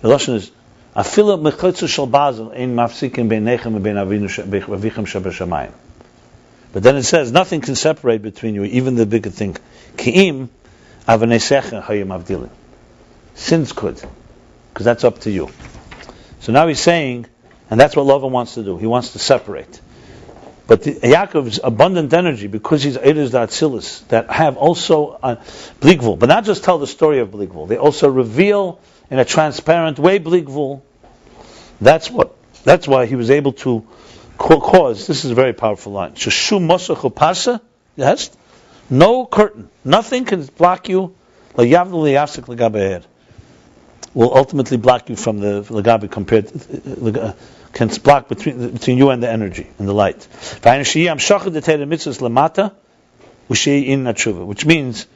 Lashon is, Afila mechotzu shel bazel ein mafsikim beinechem ubein avichem shebashamayim. But then it says nothing can separate between you, even the bigger thing. Ki'im avanesecha hayim avdilim. Sins could, because that's up to you. So now he's saying, and that's what Laban wants to do. He wants to separate. But Yaakov's abundant energy, because he's Eidos Atzilus, that have also Bligvul, but not just tell the story of Bligvul, they also reveal in a transparent way Bligvul. That's why he was able to cause. This is a very powerful line. Sheshu Mosach Pasa, yes, no curtain, nothing can block you. Will ultimately block you from the Lagabi compared to, can block between you and the energy and the light. Which means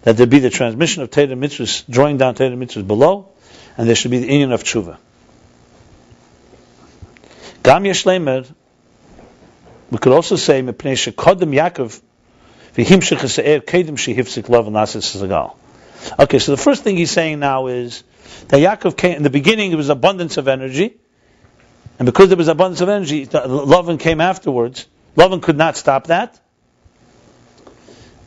that there be the transmission of Torah mitzvahs, drawing down Torah mitzvahs below, and there should be the inyan of tshuva. Gam yeshlemer, we could also say mepnei shekodem Yaakov v'himshich hase'er kedem shehifzik lov v'nasis zagal. Okay, so the first thing he's saying now is that Yaakov came in the beginning. There was abundance of energy, and because there was abundance of energy, Laban came afterwards. Laban could not stop that,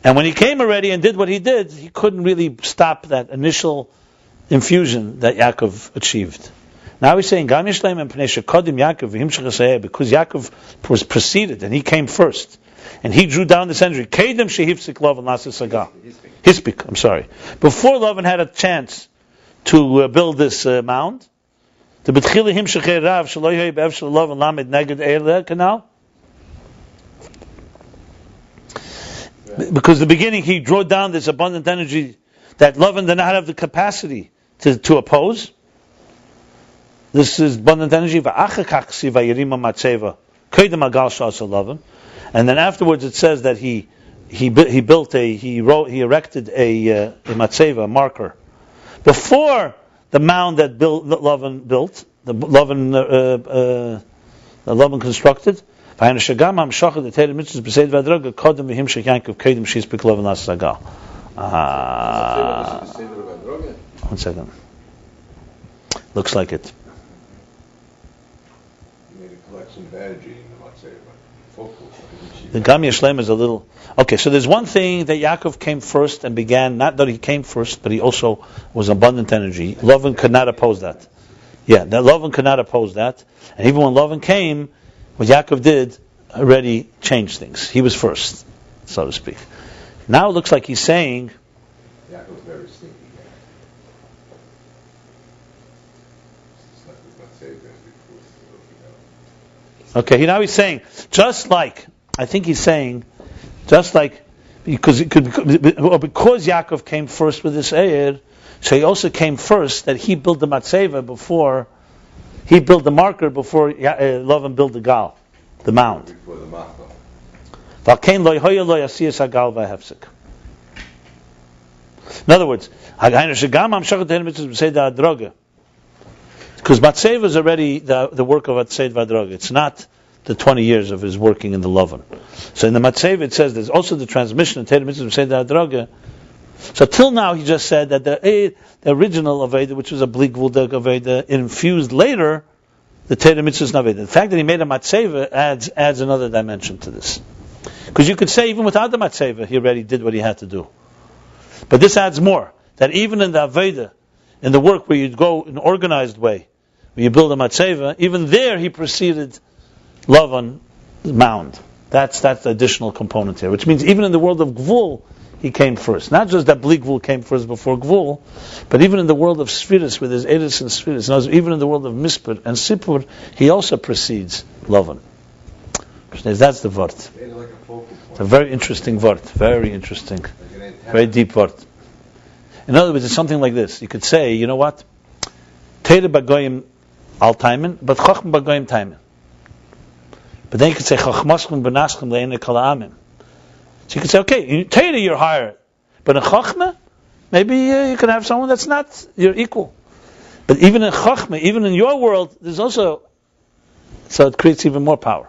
and when he came already and did what he did, he couldn't really stop that initial infusion that Yaakov achieved. Now he's saying, Gam Yishleim and Pnei Shekodim Yaakov v'himshich hase'er, because Yaakov was preceded and he came first, and he drew down this energy. Kedem shehifzik Lavan lasis sagal. Hispik. I'm sorry. Before Lavan had a chance to build this mound, the betchila himshich rav shelo yoy be'ev shel Lavan lamed neged eileh canal. Because the beginning he drew down this abundant energy that Lavan did not have the capacity to oppose. This is abundant energy. And then afterwards it says that he erected a matzeva, a marker, before the mound that Laban built, the Laban constructed. One second. Looks like it. The Gam Yeshlem is a little... Okay, so there's one thing that Yaakov came first and began, not that he came first, but he also was abundant energy. Laban could not oppose that. Yeah, that Laban could not oppose that. And even when Laban came, what Yaakov did already changed things. He was first, so to speak. Now it looks like he's saying... Yaakov's very stinky. Okay, now he's saying, just like because Yaakov came first with this Eir, so he also came first that he built the matzeva before he built the marker before Lavan built the gal, the mound. Before the machal. In other words, because matzeva is already the work of Atzed Vadroga. It's not the 20 years of his working in the Lavan. So in the matzeva it says there's also the transmission of Teda Mitzvah Atzed Vadroga. So till now he just said that the original Aveda, which was a Bligvul Aveda, infused later the Teda Mitzvah Aveda. The fact that he made a matzeva adds another dimension to this. Because you could say even without the matzeva he already did what he had to do. But this adds more, that even in the Aveda, in the work where you go in an organized way, where you build a matzeva, even there he preceded Lavan mound. That's the additional component here, which means even in the world of Gvul, he came first. Not just that Bli Gvul came first before Gvul, but even in the world of Sfiris, where there's Edis and Sfiris, even in the world of Mispur and Sipur, he also precedes Lavan. That's the Vart. It's a very interesting Vart, very interesting. Like an Very deep word. In other words, it's something like this. You could say, you know what? Teire bagoyim al taimen, but chochm bagoyim taimen. But then you could say, chachmaschim benaschim le'ene kol ha'amim. So you could say, okay, in Teire you're higher, but in chachma, maybe you can have someone that's not your equal. But even in chachma, even in your world, there's also, so it creates even more power.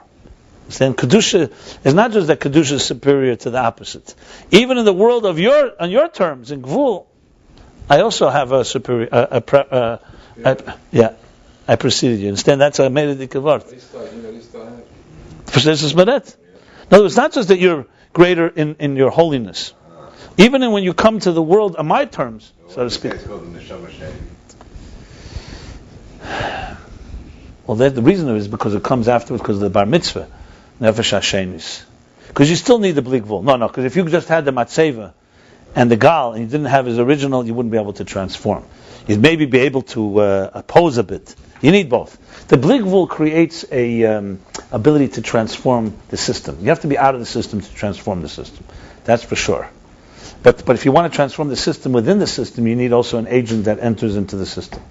Then kedusha is not just that kedusha is superior to the opposite. Even in the world of on your terms, in gvul, I also have a superior. I preceded you. Understand? That's how I made it ikavart. In other words, it's not just that you're greater in your holiness. Even when you come to the world on my terms, so to speak. Well, the reason is because it comes afterwards because of the bar mitzvah. Nefesh Hashenis. Because you still need the blig vul. No, because if you just had the matzeva and the gal and you didn't have his original, you wouldn't be able to transform. You'd maybe be able to oppose a bit. You need both. The blig vul creates a ability to transform the system. You have to be out of the system to transform the system. That's for sure. But if you want to transform the system within the system, you need also an agent that enters into the system.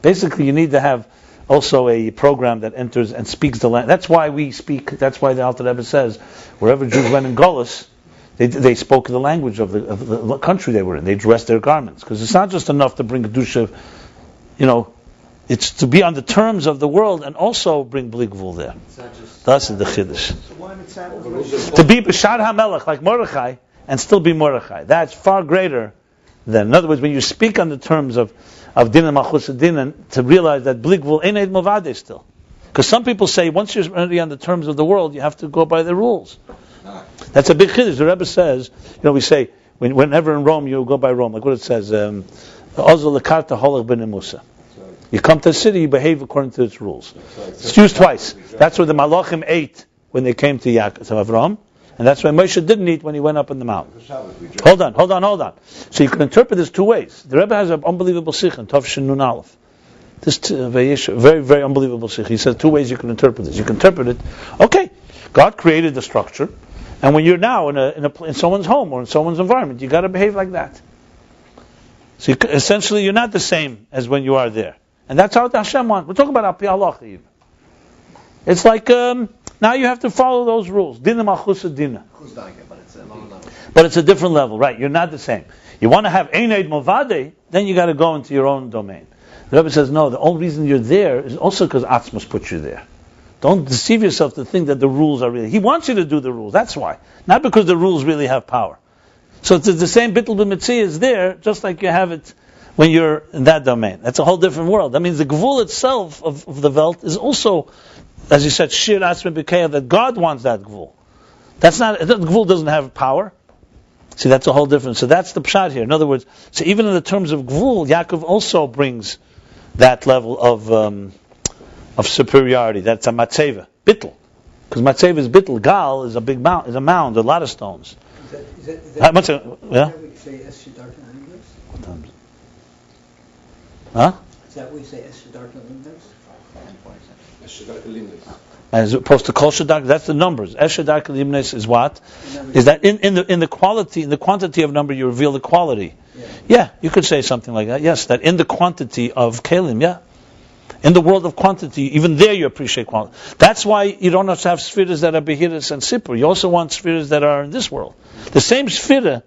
Basically, you need to have also a program that enters and speaks the language. That's why we speak. That's why the Alter Rebbe says, wherever Jews went in Golus, they spoke the language of the country they were in. They dressed their garments because it's not just enough to bring kedusha. It's to be on the terms of the world and also bring blig vul there. That's the chiddush. To be b'shar hamelech like Mordechai and still be Mordechai. That's far greater than. In other words, when you speak on the terms of din and malchus din, and to realize that blig vul ain't eid movade still. Because some people say once you're already on the terms of the world, you have to go by the rules. That's a big chiddush. The Rebbe says, we say whenever in Rome you go by Rome, like what it says, Ozol lekarta holach ben Musa. You come to the city, you behave according to its rules. It's used twice. That's what the Malachim ate when they came to Avram. And that's why Moshe didn't eat when he went up in the mountain. Hold on. So you can interpret this two ways. The Rebbe has an unbelievable sikh in Tov Shin Nun Aleph. This Vayishlach, very, very unbelievable sikh. He says two ways you can interpret this. You can interpret it, okay, God created the structure, and when you're now in someone's home or in someone's environment, you got to behave like that. So essentially, you're not the same as when you are there. And that's how Hashem wants. We're talking about Al Pi Halacha even. It's like, now you have to follow those rules. Dina malchusa dina. But it's a different level, right? You're not the same. You want to have ein eid movade, then you got to go into your own domain. The Rebbe says, no, the only reason you're there is also because Atzmos put you there. Don't deceive yourself to think that the rules are really... He wants you to do the rules, that's why. Not because the rules really have power. So it's the same bittul b'mitzvah is there, just like you have it when you're in that domain. That's a whole different world. That means the gvul itself of the Welt is also... As you said, shir atzmi b'keya, that God wants that gvul. That gvul doesn't have power. See, that's a whole different. So that's the pshat here. In other words, so even in the terms of gvul, Yaakov also brings that level of superiority. That's a matzeva, bittul, because matzeva is bittul. Gal is a big mound, a lot of stones. Is that what we say es shedarta in English? What times? Huh? Is that what we say es shedarta in English? As opposed to kol shadak, that's the numbers. Es shadak limnes is what? Is that in the quality, in the quantity of number, you reveal the quality. Yeah, you could say something like that. Yes, that in the quantity of kelim, yeah. In the world of quantity, even there you appreciate quality. That's why you don't have to have spheres that are behiras and sipur. You also want spheres that are in this world. The same sphere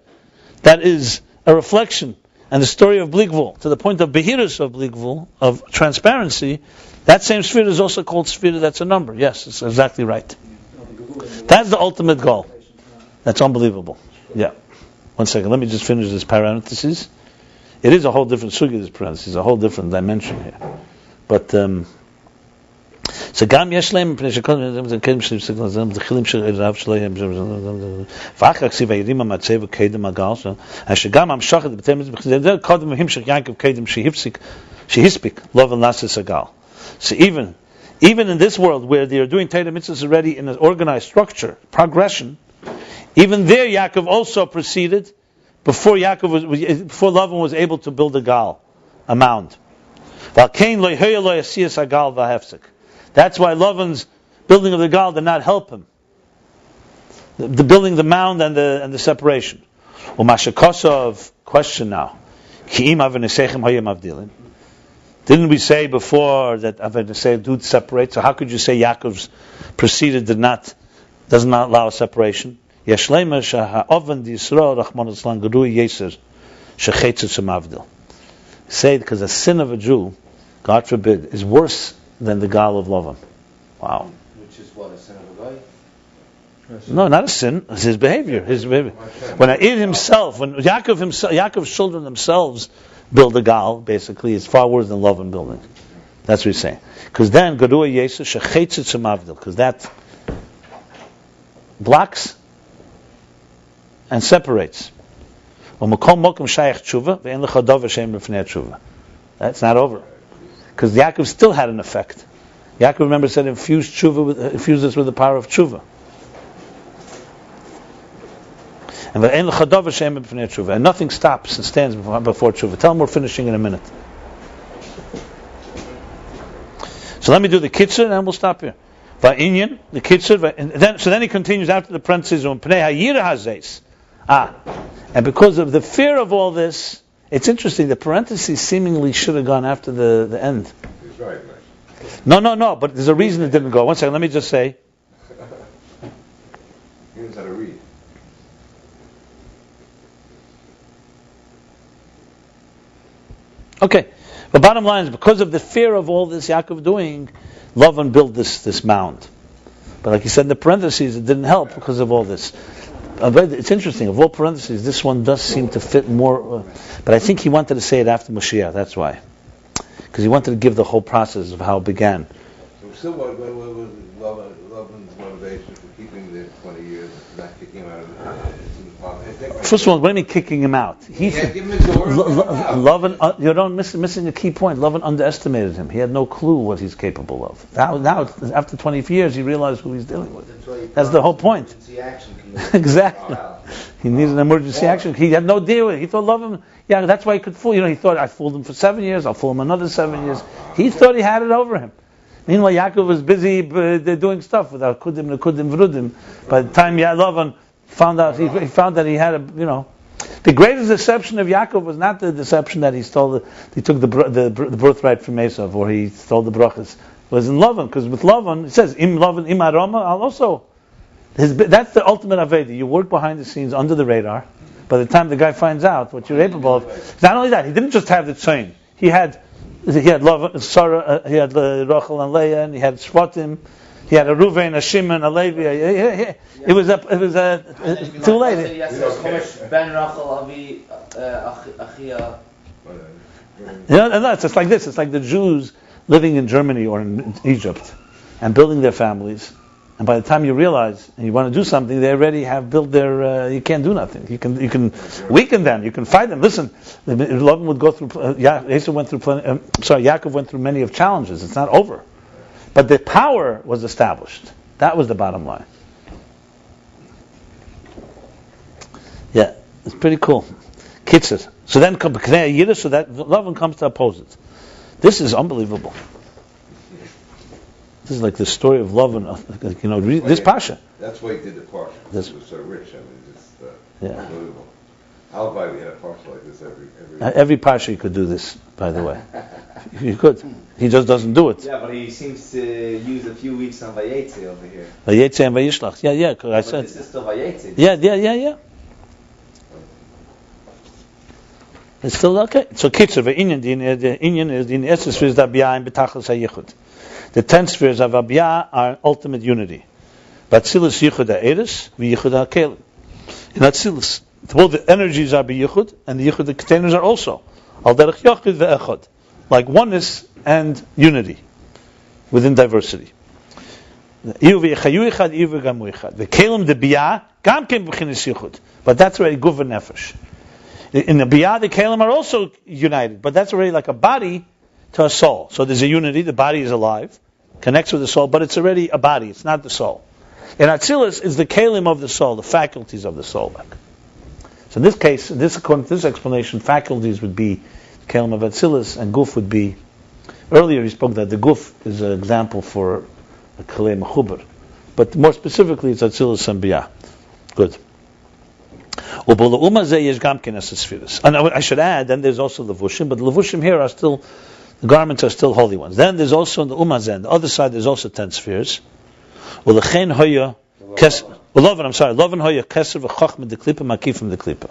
that is a reflection and the story of bligvul, to the point of behiras of bligvul, of transparency, that same sphere is also called sphere that's a number. Yes, it's exactly right. That's the ultimate goal. That's unbelievable. Yeah. One second, let me just finish this parenthesis. It is a whole different sugi, this parenthesis, a whole different dimension here. But, so gam yesh leim pnei shekol kedim shel chilim shel rav shleim v'achar ksiv hayirim hamatzeva kedem agal hashegam hamshachet b'temes b'chizedel kodem himshach Yaakov kedem shehispik lov nasis agal. So even in this world where they are doing Torah mitzvahs already in an organized structure, progression, even there Yaakov also proceeded before Laban was able to build a gal, a mound. That's why Laban's building of the gal did not help him. The building the mound and the separation. Umashakosov, question now. Didn't we say before that Avanesei do separate? So how could you say Yaakov's preceded does not allow a separation? Say because the sin of a Jew, God forbid, is worse than the gal of Laban. Wow. Which is what, a sin of a guy? No, not a sin. It's his behavior. When Yaakov's children themselves build a gal, basically, it's far worse than Laban building. That's what he's saying. Because then, because that blocks and separates. That's not over. Because Yaakov still had an effect. Yaakov, remember, said infuse us with the power of tshuva. And nothing stops and stands before tshuva. Tell him we're finishing in a minute. So let me do the kitzur and we'll stop here. Va'inyan, the kitzur, and then he continues after the parentheses on pnei hayira hazes. And because of the fear of all this, it's interesting. The parentheses seemingly should have gone after the end. He's right. No. But there's a reason it didn't go. One second. Let me just say. He knows how to read. Okay. The bottom line is because of the fear of all this Yaakov doing, Laban built this mound. But like he said in the parentheses, it didn't help because of all this. It's interesting. Of all parentheses, this one does seem to fit more. But I think he wanted to say it after Mashiach. That's why. Because he wanted to give the whole process of how it began. So still, what was Laban's motivation for keeping the 20 years, not kicking him out of the First of all, what do you mean kicking him out? Laban, you're missing a key point. Laban underestimated him. He had no clue what he's capable of. Now, after 20 years, he realized who he's dealing with. That's the whole point. Exactly. He needed an emergency action. He had no deal with it. He thought Laban, that's why he could fool. He thought, I fooled him for 7 years, I'll fool him another 7 years. He thought he had it over him. Meanwhile, Yaakov was busy doing stuff without kudim vrudim. By the time Laban found out he found that he had the greatest deception of Yaakov was not the deception that he took the birthright from Esav or he stole the brachas. It was in Laban, because with Laban it says im Laban im aroma. Also, that's the ultimate aveda. You work behind the scenes under the radar. By the time the guy finds out what you're capable of, not only that, he didn't just have the tzayin. He had Laban, Sarah, he had Rachel and Leah, and he had Shvatim. He had a Ruvain, a Shimon, a Levi. It was too late. Ben Rachel Avi Achia. No, it's just like this. It's like the Jews living in Germany or in Egypt and building their families. And by the time you realize and you want to do something, they already have built their. You can't do nothing. You can weaken them. You can fight them. Listen, Laban would go through. Yaakov went through many of challenges. It's not over. But the power was established. That was the bottom line. Yeah, it's pretty cool. Kitzur. So then come Knei Yiddish, so that Laban comes to oppose it. This is unbelievable. This is like the story of Laban. This Pasha. That's why he did the Pasha. He was so rich. I mean, it's unbelievable. Alvai, we had a Pasha like this every Pasha you could do this, by the way. You could. He just doesn't do it. Yeah, but he seems to use a few weeks on Vayetze over here. Vayetze and Vayishlach. Yeah, because I said. This is still Vayetze. Yeah. It's still okay. So Kitzur, the Inyan is the essence spheres of Abiyah and Betachlis HaYichud. The 10 spheres of Abiyah are ultimate unity. Batzilus Yichud HaEris, V'Yichud HaKelim. In Atzilus, both the energies are B'Yichud, and the Yichud, the containers are also. Al Derech Yachid Ve'echad. Like oneness and unity within diversity. But that's already guv nefesh. In the biyah, the kelim are also united, but that's already like a body to a soul. So there's a unity. The body is alive, connects with the soul, but it's already a body. It's not the soul. In Atzilus, it's the kelim of the soul, the faculties of the soul. So in this case, according to this explanation, faculties would be Kelim of Atzilus, and Guf would be. Earlier he spoke that the Guf is an example for a Kalei Mechuber, but more specifically it's Atzilus and Biyah. Good. And I should add, then there's also levushim, but the levushim here are still, the garments are still holy ones. Then there's also on the umazeh, the other side there's also 10 spheres. Lavan hoya keser v'chachma deklipa makifim deklipa.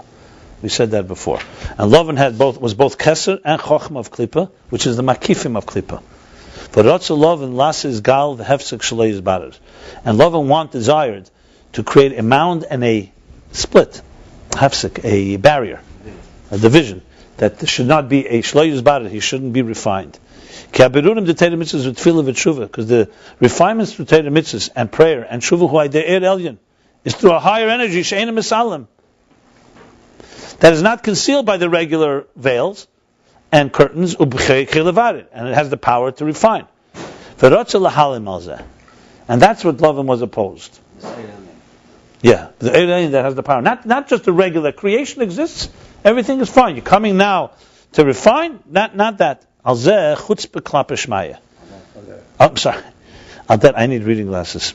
We said that before. And Lavan was both keser and chachma of klipa, which is the makifim of klipa. But Ratzel Lavan lasis gal v'hefsek shalei yizbarer. And Lavan desired to create a mound and a split, hafsek, a barrier, a division, that should not be a shalei yizbarer, he shouldn't be refined. Because the refinements through Torah mitzvahs and prayer and shuva hu ha'de'er elyon is through a higher energy, she'ena misalim, that is not concealed by the regular veils and curtains, and it has the power to refine. And that's what Lavan was opposed. Yeah, the alien that has the power. Not just the regular creation exists, everything is fine. You're coming now to refine, not that. I'm sorry. I need reading glasses.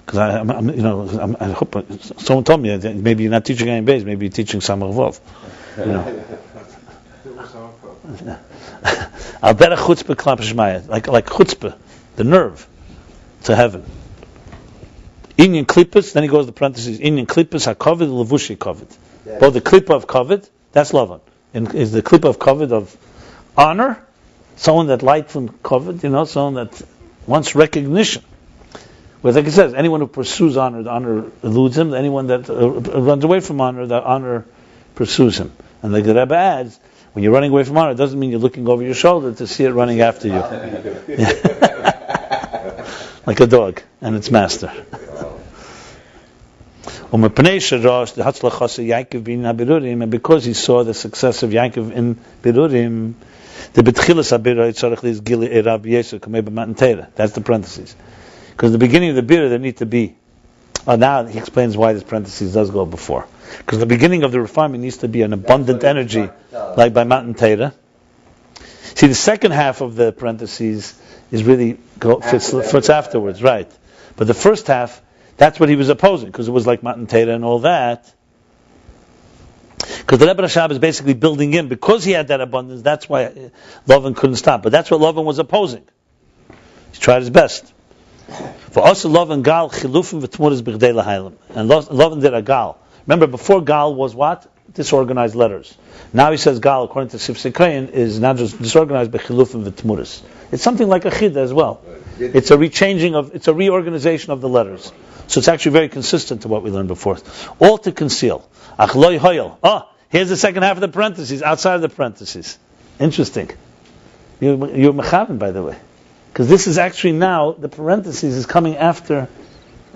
Because I hope someone told me that maybe you're not teaching Ayin Beis, maybe you're teaching Samach Vov. Al derech chutzpah klap shmaya, like chutzpah, the nerve to heaven. Inyan klippus, then he goes to the parentheses. Inyan klippus hakovid levushi kovid. Both the klippa of kovid, that's Lavan, is the klippa of kovid of honor, someone that light from kovid, someone that wants recognition. Whereas, like it says, anyone who pursues honor, the honor eludes him. Anyone that runs away from honor, the honor pursues him. And like the Rabbi adds, when you're running away from honor, it doesn't mean you're looking over your shoulder to see it running after you. Like a dog and its master. And because he saw the success of Yaakov in Birurim, that's the parentheses. Because the beginning of the birur, there need to be. Now he explains why this parentheses does go before. Because the beginning of the refinement needs to be an abundant energy, like by Matan Torah. See, the second half of the parentheses is really fits afterwards, right? But the first half, that's what he was opposing, because it was like Matan Torah and all that. Because the Rebbe Rashab is basically building in, because he had that abundance, that's why Lavan couldn't stop. But that's what Lavan was opposing. He tried his best. For us, Lavan gal chilufim v'tmuras b'gdei lahaylim, and Lavan did a gal. Remember, before gal was what? Disorganized letters. Now he says gal, according to Sif Sekrayin, is not just disorganized but chilufim v'tmuras. It's something like a chida as well. It's a reorganization of the letters. So it's actually very consistent to what we learned before. All to conceal. Ach loy hoyel. Here's the second half of the parentheses, outside of the parentheses. Interesting. You're mechaven, by the way. Because this is actually now, the parentheses is coming after.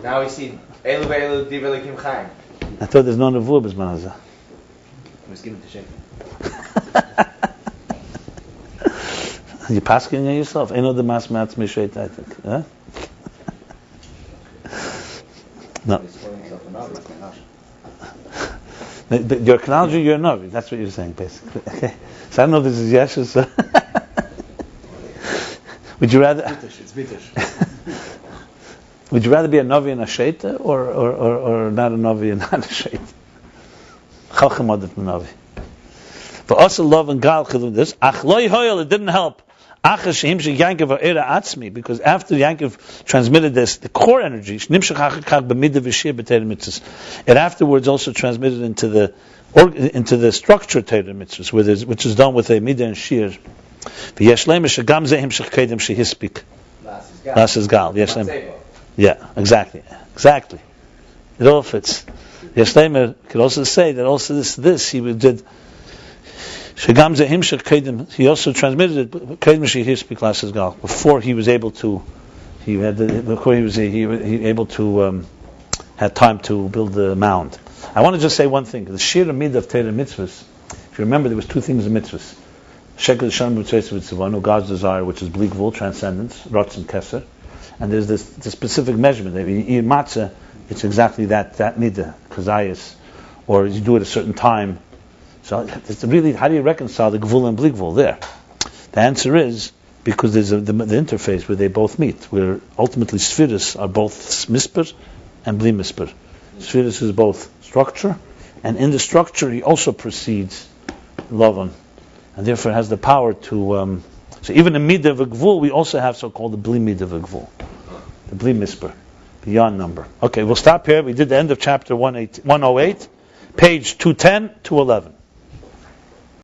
Now we see Elu ve'elu divrei Elokim Chaim. I thought there's no nevuah b'zman hazeh. I was given to shake. You're pasking on yourself. Ain't no the mas mats mishreit, I think. Huh? No. But your chronology, you're a Navi. That's what you're saying, basically. Okay. So I don't know if this is Yeshus. Would you rather? It's British. Would you rather be a Navi and a Sheita, or not a Navi and not a Sheita? Chalchem adif Navi. For us, love and gal chilum this. Ach loy hoyel, it didn't help. Because after Yaakov transmitted this, the core energy, it afterwards also transmitted into the structure Torah mitzvahs, which is done with a midah and shir. Yeah, exactly. It all fits. Yeshleimer could also say that also this he did. He also transmitted it before he was able to. Had time to build the mound. I want to just say one thing: the shir amid of Torah mitzvahs. If you remember, there was two things in mitzvahs: shekel shalom b'tzvah, God's desire, which is bleak vul, transcendence, rotz and keser, and there's this specific measurement. If you eat matzah, it's exactly that midah, kazayas, or you do it at a certain time. So it's really, how do you reconcile the gvul and bleak vul there? The answer is because there's the interface where they both meet, where ultimately spheres are both misper and bli misper. Spheres is both structure and in the structure he also precedes Laban, and therefore has the power to. So even in midah v'gvul, we also have so-called the bli midah v'gvul, the bli misper, beyond number. Okay, we'll stop here. We did the end of chapter 108, page 210 to 11.